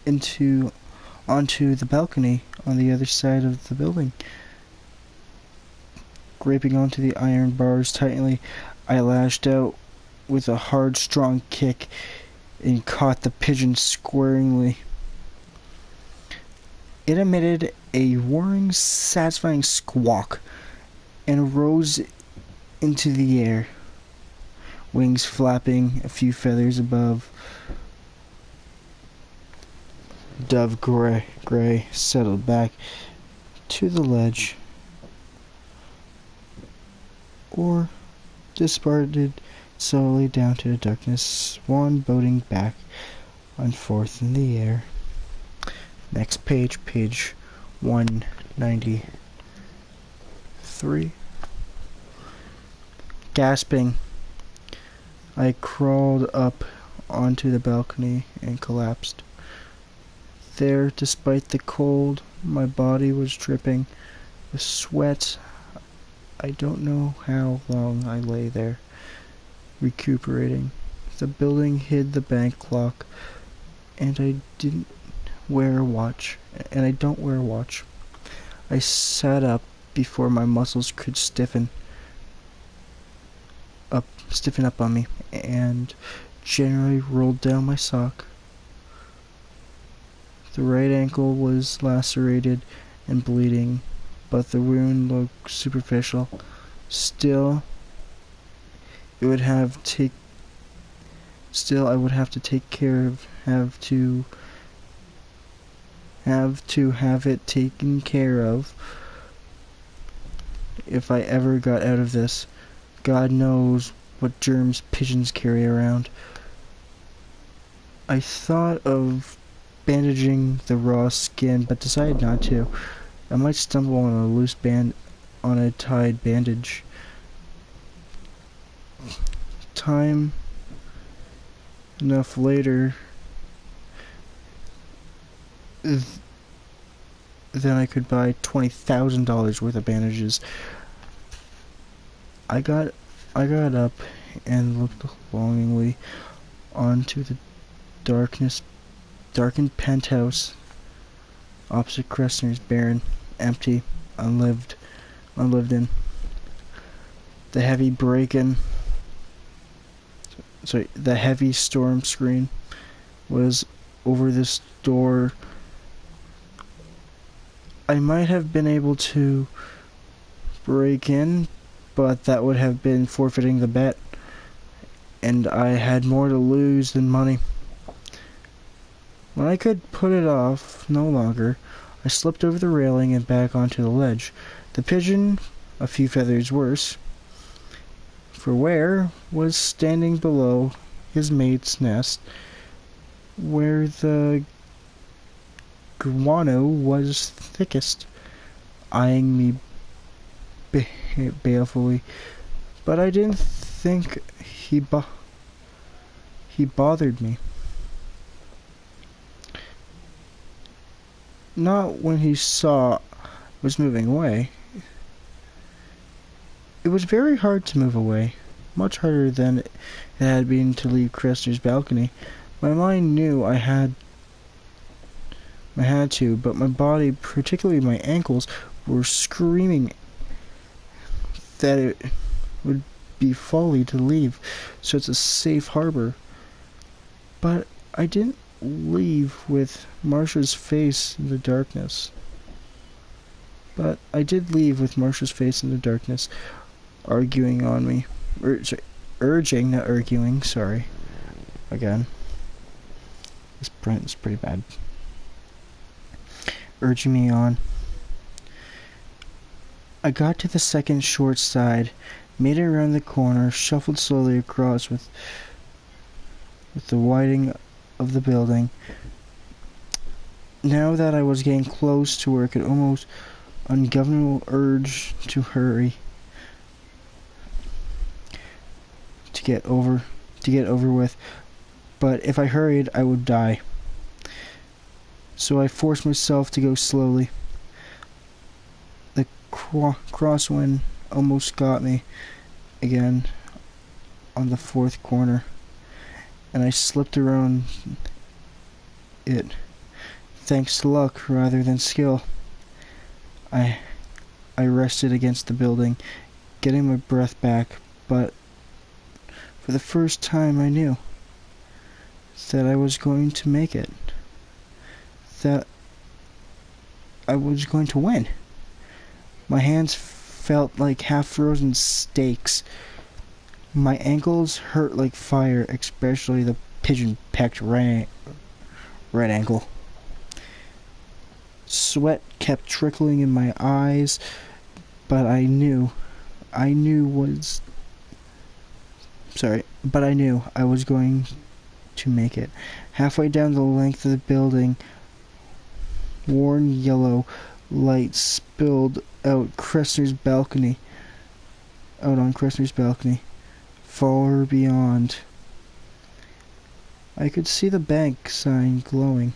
onto the balcony on the other side of the building. Gripping onto the iron bars tightly, I lashed out with a hard, strong kick and caught the pigeon squarely. It emitted a whirring, satisfying squawk and rose into the air, wings flapping a few feathers above. Dove gray settled back to the ledge, or disparted slowly down to the darkness, swan boating back and forth in the air. Next page, page 193. Gasping, I crawled up onto the balcony and collapsed. There, despite the cold, my body was dripping with sweat. I don't know how long I lay there, recuperating. The building hid the bank clock, and I don't wear a watch. I sat up before my muscles could stiffen up on me, and generally rolled down my sock. The right ankle was lacerated and bleeding, but the wound looked superficial. Still, I would have to take care of, have it taken care of if I ever got out of this. God knows what germs pigeons carry around. I thought of bandaging the raw skin, but decided not to. I might stumble on a tied bandage. Time enough later, then I could buy $20,000 worth of bandages. I got up and looked longingly onto the darkened penthouse opposite Kressner's, barren, empty, unlived in. The heavy storm screen was over this door. I might have been able to break in, but that would have been forfeiting the bet, and I had more to lose than money. When I could put it off no longer, I slipped over the railing and back onto the ledge. The pigeon, a few feathers worse, for wear, was standing below his mate's nest, where the guano was thickest, eyeing me balefully. But I didn't think he bothered me. Not when he saw I was moving away. It was very hard to move away, much harder than it had been to leave Kressner's balcony. My mind knew I had to, but my body, particularly my ankles, were screaming that it would be folly to leave such a safe harbor. But I didn't leave with Marcia's face in the darkness. Arguing on me. Urging, not arguing, sorry. Again. This print is pretty bad. Urging me on. I got to the second short side, made it around the corner, shuffled slowly across with the widening of the building. Now that I was getting close to where I could almost ungovernable urge to hurry, to get over with, but if I hurried I would die. So I forced myself to go slowly. The crosswind almost got me again on the fourth corner, and I slipped around it, thanks to luck rather than skill. I rested against the building, getting my breath back, but for the first time I knew that I was going to make it, that I was going to win. My hands felt like half-frozen steaks. My ankles hurt like fire, especially the pigeon-pecked right ankle. Sweat kept trickling in my eyes, but I knew I was going to make it. Halfway down the length of the building, worn yellow light spilled out on Kressner's balcony. Far beyond, I could see the bank sign glowing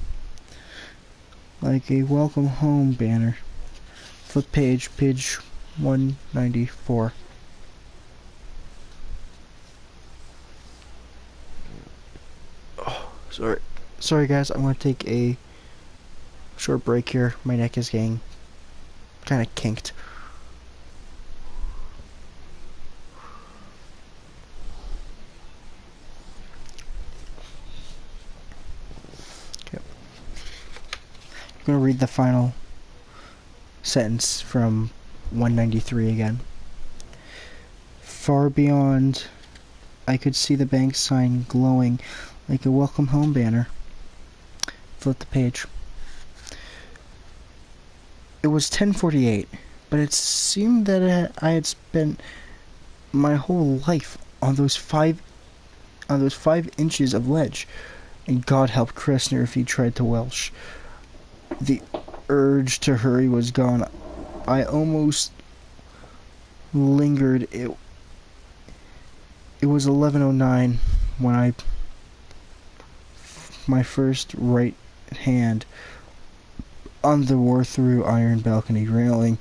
like a welcome home banner. Flip page 194. Oh, sorry guys, I'm gonna take a short break here. My neck is getting kind of kinked. Okay. I'm gonna read the final sentence from 193 again. Far beyond, I could see the bank sign glowing like a welcome home banner. Flip the page. It was 10:48, but it seemed that I had spent my whole life on those 5 inches of ledge, and God help Kressner if he tried to Welsh. The urge to hurry was gone. I almost lingered. It was 11:09 when my first right hand on the wore-through iron balcony railing,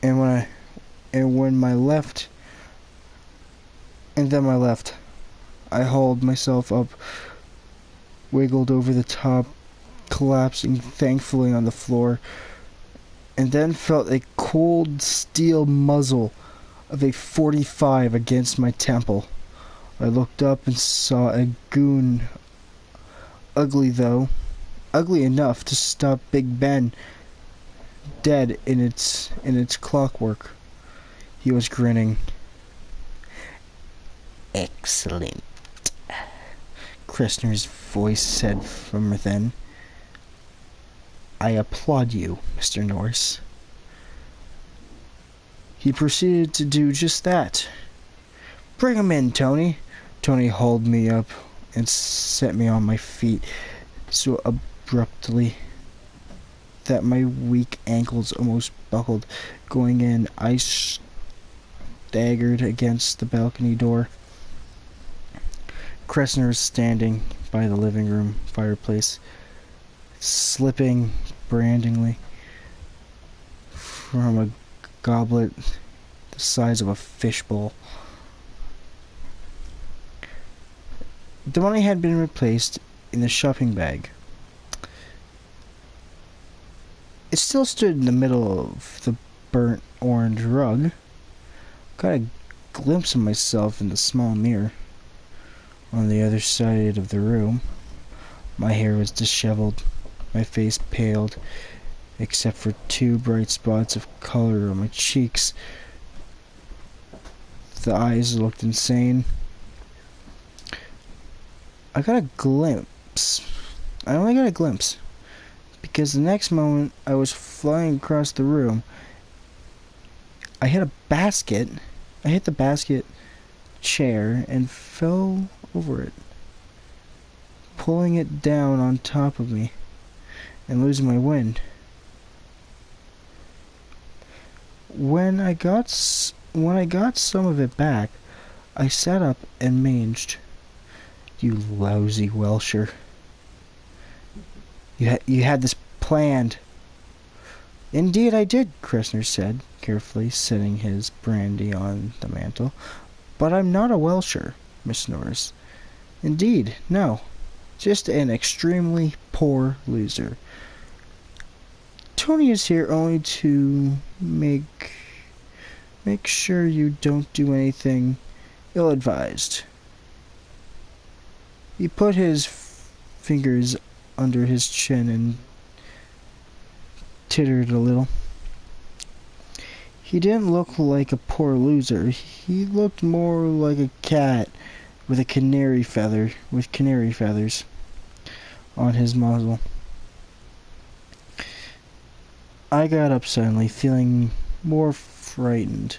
and when my left, I hauled myself up, wiggled over the top, collapsing thankfully on the floor, and then felt a cold steel muzzle of a .45 against my temple. I looked up and saw a goon, ugly enough to stop Big Ben dead in its clockwork. He was grinning. Excellent, Kressner's voice said from within. I applaud you, Mr. Norris. He proceeded to do just that. Bring him in, Tony. Tony hauled me up and set me on my feet so abruptly that my weak ankles almost buckled. Going in, I staggered against the balcony door. Kressner was standing by the living room fireplace, slipping brandingly from a goblet the size of a fishbowl. The money had been replaced in the shopping bag. It still stood in the middle of the burnt orange rug. Got a glimpse of myself in the small mirror on the other side of the room. My hair was disheveled, my face paled, except for 2 bright spots of color on my cheeks. The eyes looked insane. I only got a glimpse, because the next moment I was flying across the room. I hit the basket chair and fell over it, pulling it down on top of me and losing my wind. When I got some of it back, I sat up and manged. You lousy Welsher. You had this planned. Indeed I did, Kressner said, carefully setting his brandy on the mantel. But I'm not a Welsher, Miss Norris. Indeed, no. Just an extremely poor loser. Tony is here only to make sure you don't do anything ill-advised. He put his fingers under his chin and tittered a little. He didn't look like a poor loser. He looked more like a cat with canary feathers on his muzzle. I got up suddenly, feeling more frightened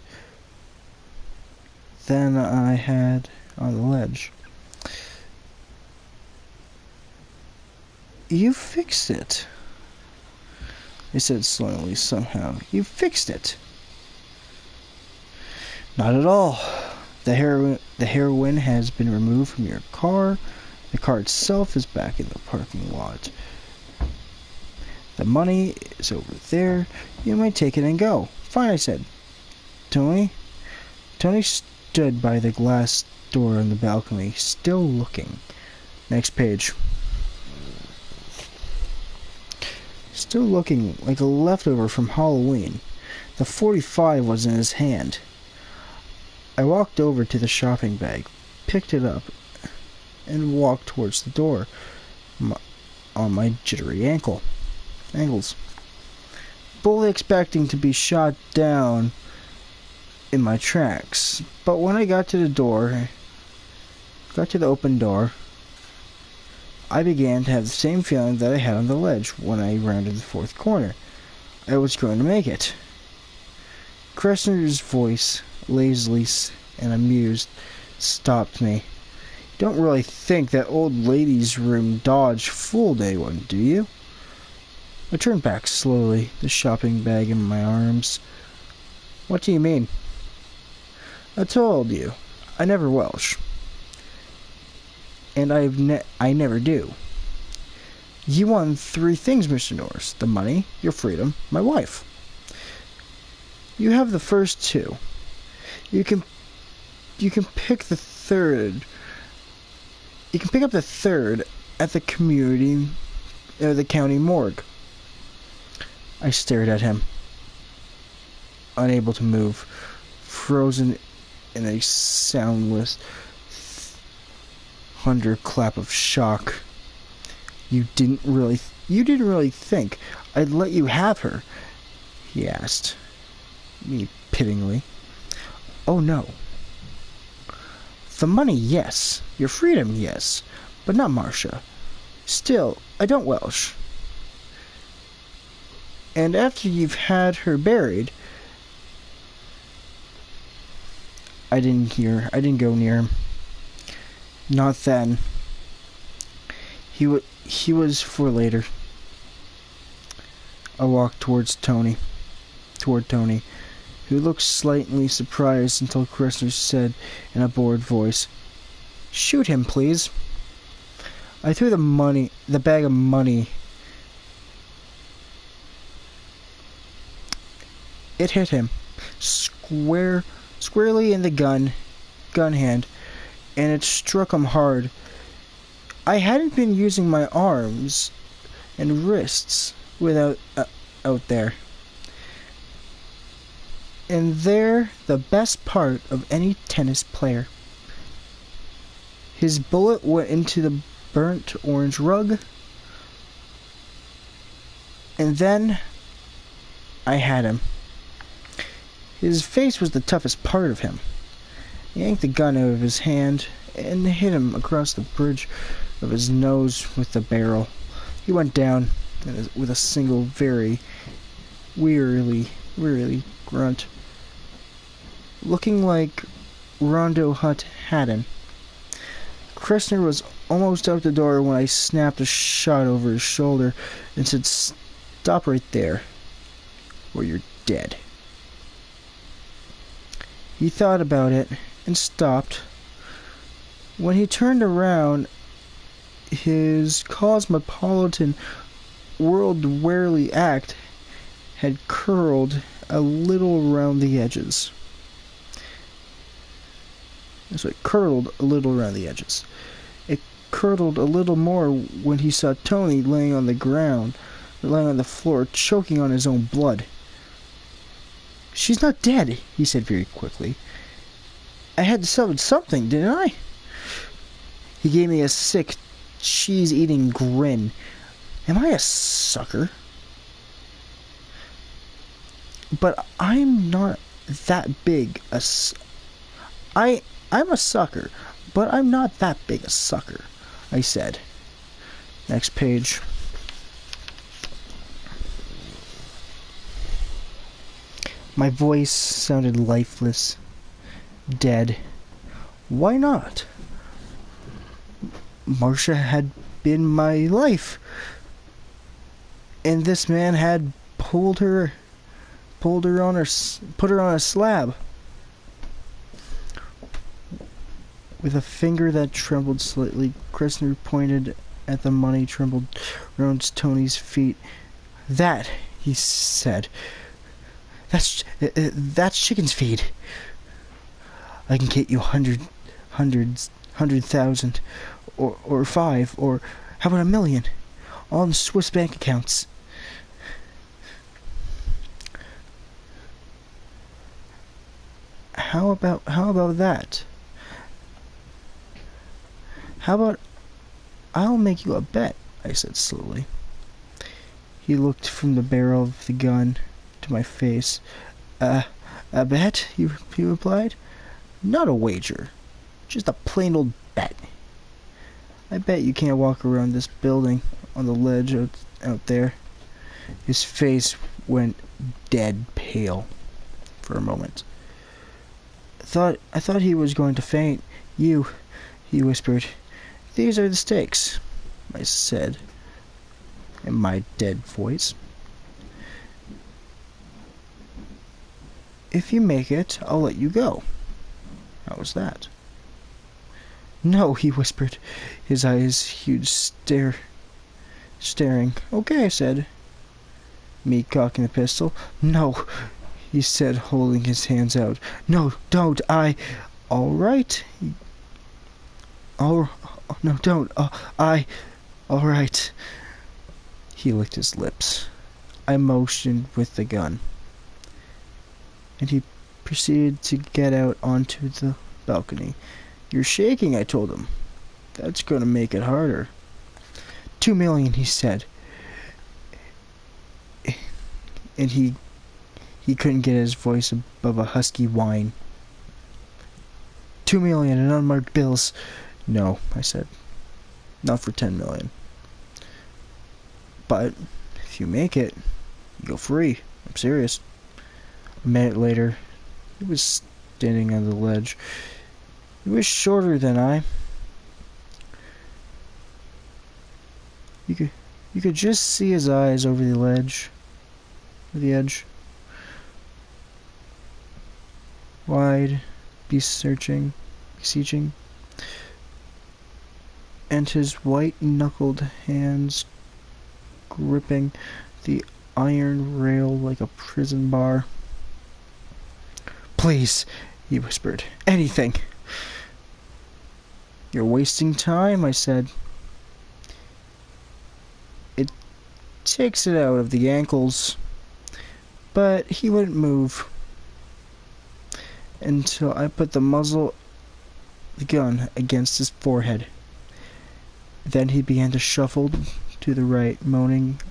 than I had on the ledge. You fixed it, I said slowly somehow. You fixed it. Not at all. The heroin has been removed from your car. The car itself is back in the parking lot. The money is over there. You might take it and go. Fine, I said. Tony? Tony stood by the glass door on the balcony, still looking. Next page. Still looking like a leftover from Halloween. The .45 was in his hand. I walked over to the shopping bag, picked it up, and walked towards the door on my jittery ankles. Fully expecting to be shot down in my tracks. But when I got to the open door, I began to have the same feeling that I had on the ledge when I rounded the fourth corner. I was going to make it. Kressner's voice, lazily and amused, stopped me. Don't really think that old lady's room dodge fooled anyone, do you? I turned back slowly, the shopping bag in my arms. What do you mean? I told you, I never Welsh. And I never do. You won 3 things, Mr. Norris. The money, your freedom, my wife. You have the first 2. You can pick the third. You can pick up the third at the county morgue. I stared at him, unable to move, frozen in a soundless thunderclap of shock. You didn't really think I'd let you have her? He asked me pityingly. Oh no. The money, yes. Your freedom, yes. But not Marcia. Still, I don't Welsh. And after you've had her buried... I didn't go near him. Not then. He was for later. I walked toward Tony, who looked slightly surprised until Kressner said in a bored voice, "Shoot him, please." I threw the bag of money. It hit him squarely in the gun hand, and it struck him hard. I hadn't been using my arms and wrists out there. And they're the best part of any tennis player. His bullet went into the burnt orange rug, and then I had him. His face was the toughest part of him. He yanked the gun out of his hand and hit him across the bridge of his nose with the barrel. He went down with a single very wearily grunt, looking like Rondo Hutt had him. Kressner was almost out the door when I snapped a shot over his shoulder and said, "Stop right there, or you're dead." He thought about it and stopped. When he turned around, his cosmopolitan, world-weary act had curled a little around the edges. So it curled a little around the edges. It curdled a little more when he saw Tony laying on the floor, choking on his own blood. "She's not dead," he said very quickly. "I had to salvage something, didn't I?" He gave me a sick, cheese-eating grin. Am I a sucker? But I'm not that big a... I'm a sucker, but I'm not that big a sucker, I said. Next page. My voice sounded lifeless, dead. Why not? Marcia had been my life, and this man had put her on a slab. With a finger that trembled slightly, Kressner pointed at the money trembled around Tony's feet. That, he said, that's chicken's feed. I can get you 100,000, or 5, or how about 1,000,000, all in Swiss bank accounts. How about that? How about I'll make you a bet, I said slowly. He looked from the barrel of the gun to my face. A bet? He replied. Not a wager. Just a plain old bet. I bet you can't walk around this building on the ledge out there. His face went dead pale for a moment. I thought he was going to faint. He whispered. These are the stakes, I said in my dead voice. If you make it, I'll let you go. How was that? No, he whispered, his eyes huge staring. Okay, I said, me cocking the pistol. No, he said, holding his hands out. No, don't, all right. No, don't, all right. He licked his lips. I motioned with the gun, and he proceeded to get out onto the balcony. You're shaking, I told him. That's going to make it harder. 2 million, he said. And he couldn't get his voice above a husky whine. 2 million in unmarked bills. No, I said. Not for 10 million. But if you make it, you go free. I'm serious. A minute later, he was standing on the ledge. He was shorter than I. You could just see his eyes over the ledge, the edge. Wide, beseeching, and his white-knuckled hands gripping the iron rail like a prison bar. Please, he whispered, anything. You're wasting time, I said. It takes it out of the ankles. But he wouldn't move until I put the muzzle of the gun against his forehead. Then he began to shuffle to the right, moaning.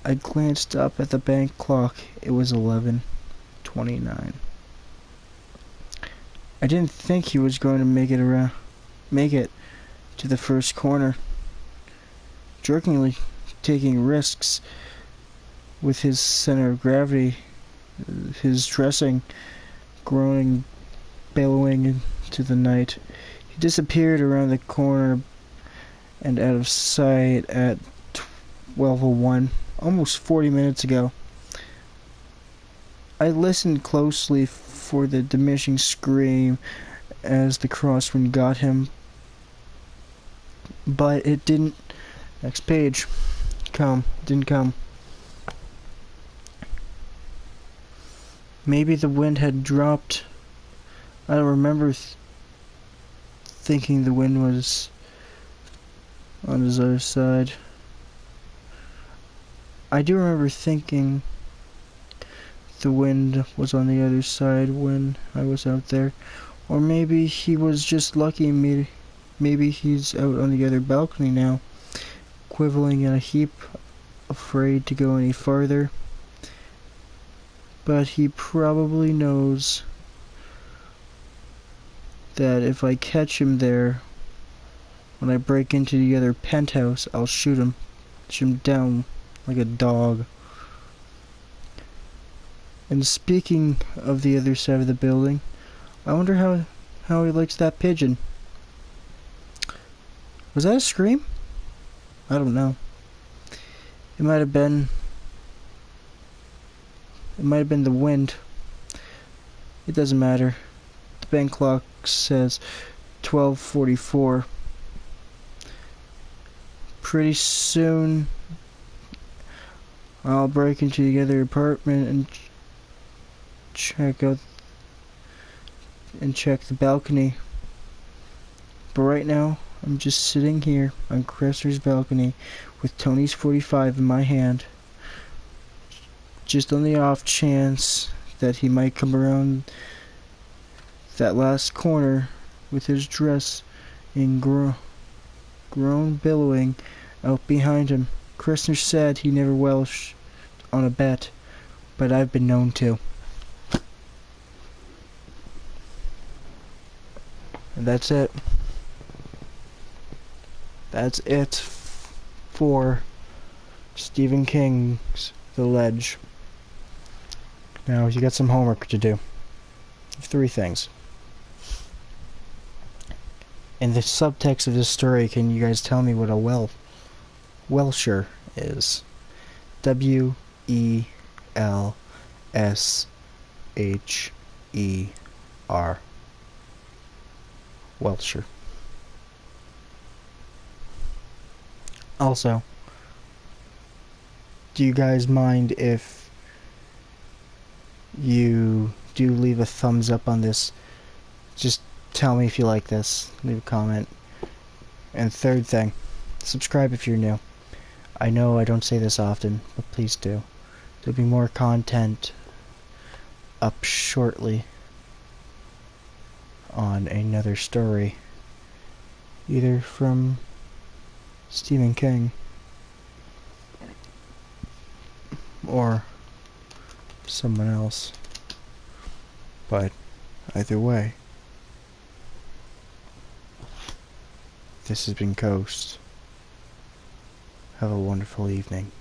I glanced up at the bank clock. It was 11:29. I didn't think he was going to make it to the first corner. Jerkingly taking risks with his center of gravity, his dressing, groaning, bellowing into the night. He disappeared around the corner and out of sight at 12:01, almost 40 minutes ago. I listened closely for the diminishing scream as the crosswind got him, but it didn't. Next page. Didn't come. Maybe the wind had dropped. I don't remember thinking the wind was on his other side. I do remember thinking the wind was on the other side when I was out there. Or maybe he was just lucky. Maybe he's out on the other balcony now, quivering in a heap, afraid to go any farther. But he probably knows that if I catch him there, when I break into the other penthouse, I'll shoot him down like a dog. And speaking of the other side of the building, I wonder how he likes that pigeon. Was that a scream? I don't know. It might have been. It might have been the wind. It doesn't matter. The bank clock says 12:44. Pretty soon, I'll break into the other apartment and check the balcony. But right now, I'm just sitting here on Cresser's balcony with Tony's 45 in my hand, just on the off chance that he might come around that last corner with his dress in groan billowing out behind him. Kressner said he never welched on a bet, but I've been known to. And that's it. That's it for Stephen King's The Ledge. Now, you got some homework to do. 3 things. In the subtext of this story, can you guys tell me what a Welsher is? W-E-L-S-H-E-R. Welsher. Also, do you guys mind if you do leave a thumbs up on this? Just tell me if you like this. Leave a comment. And third thing, subscribe if you're new. I know I don't say this often, but please do. There'll be more content up shortly on another story, either from Stephen King or someone else. But either way, this has been Coast. Have a wonderful evening.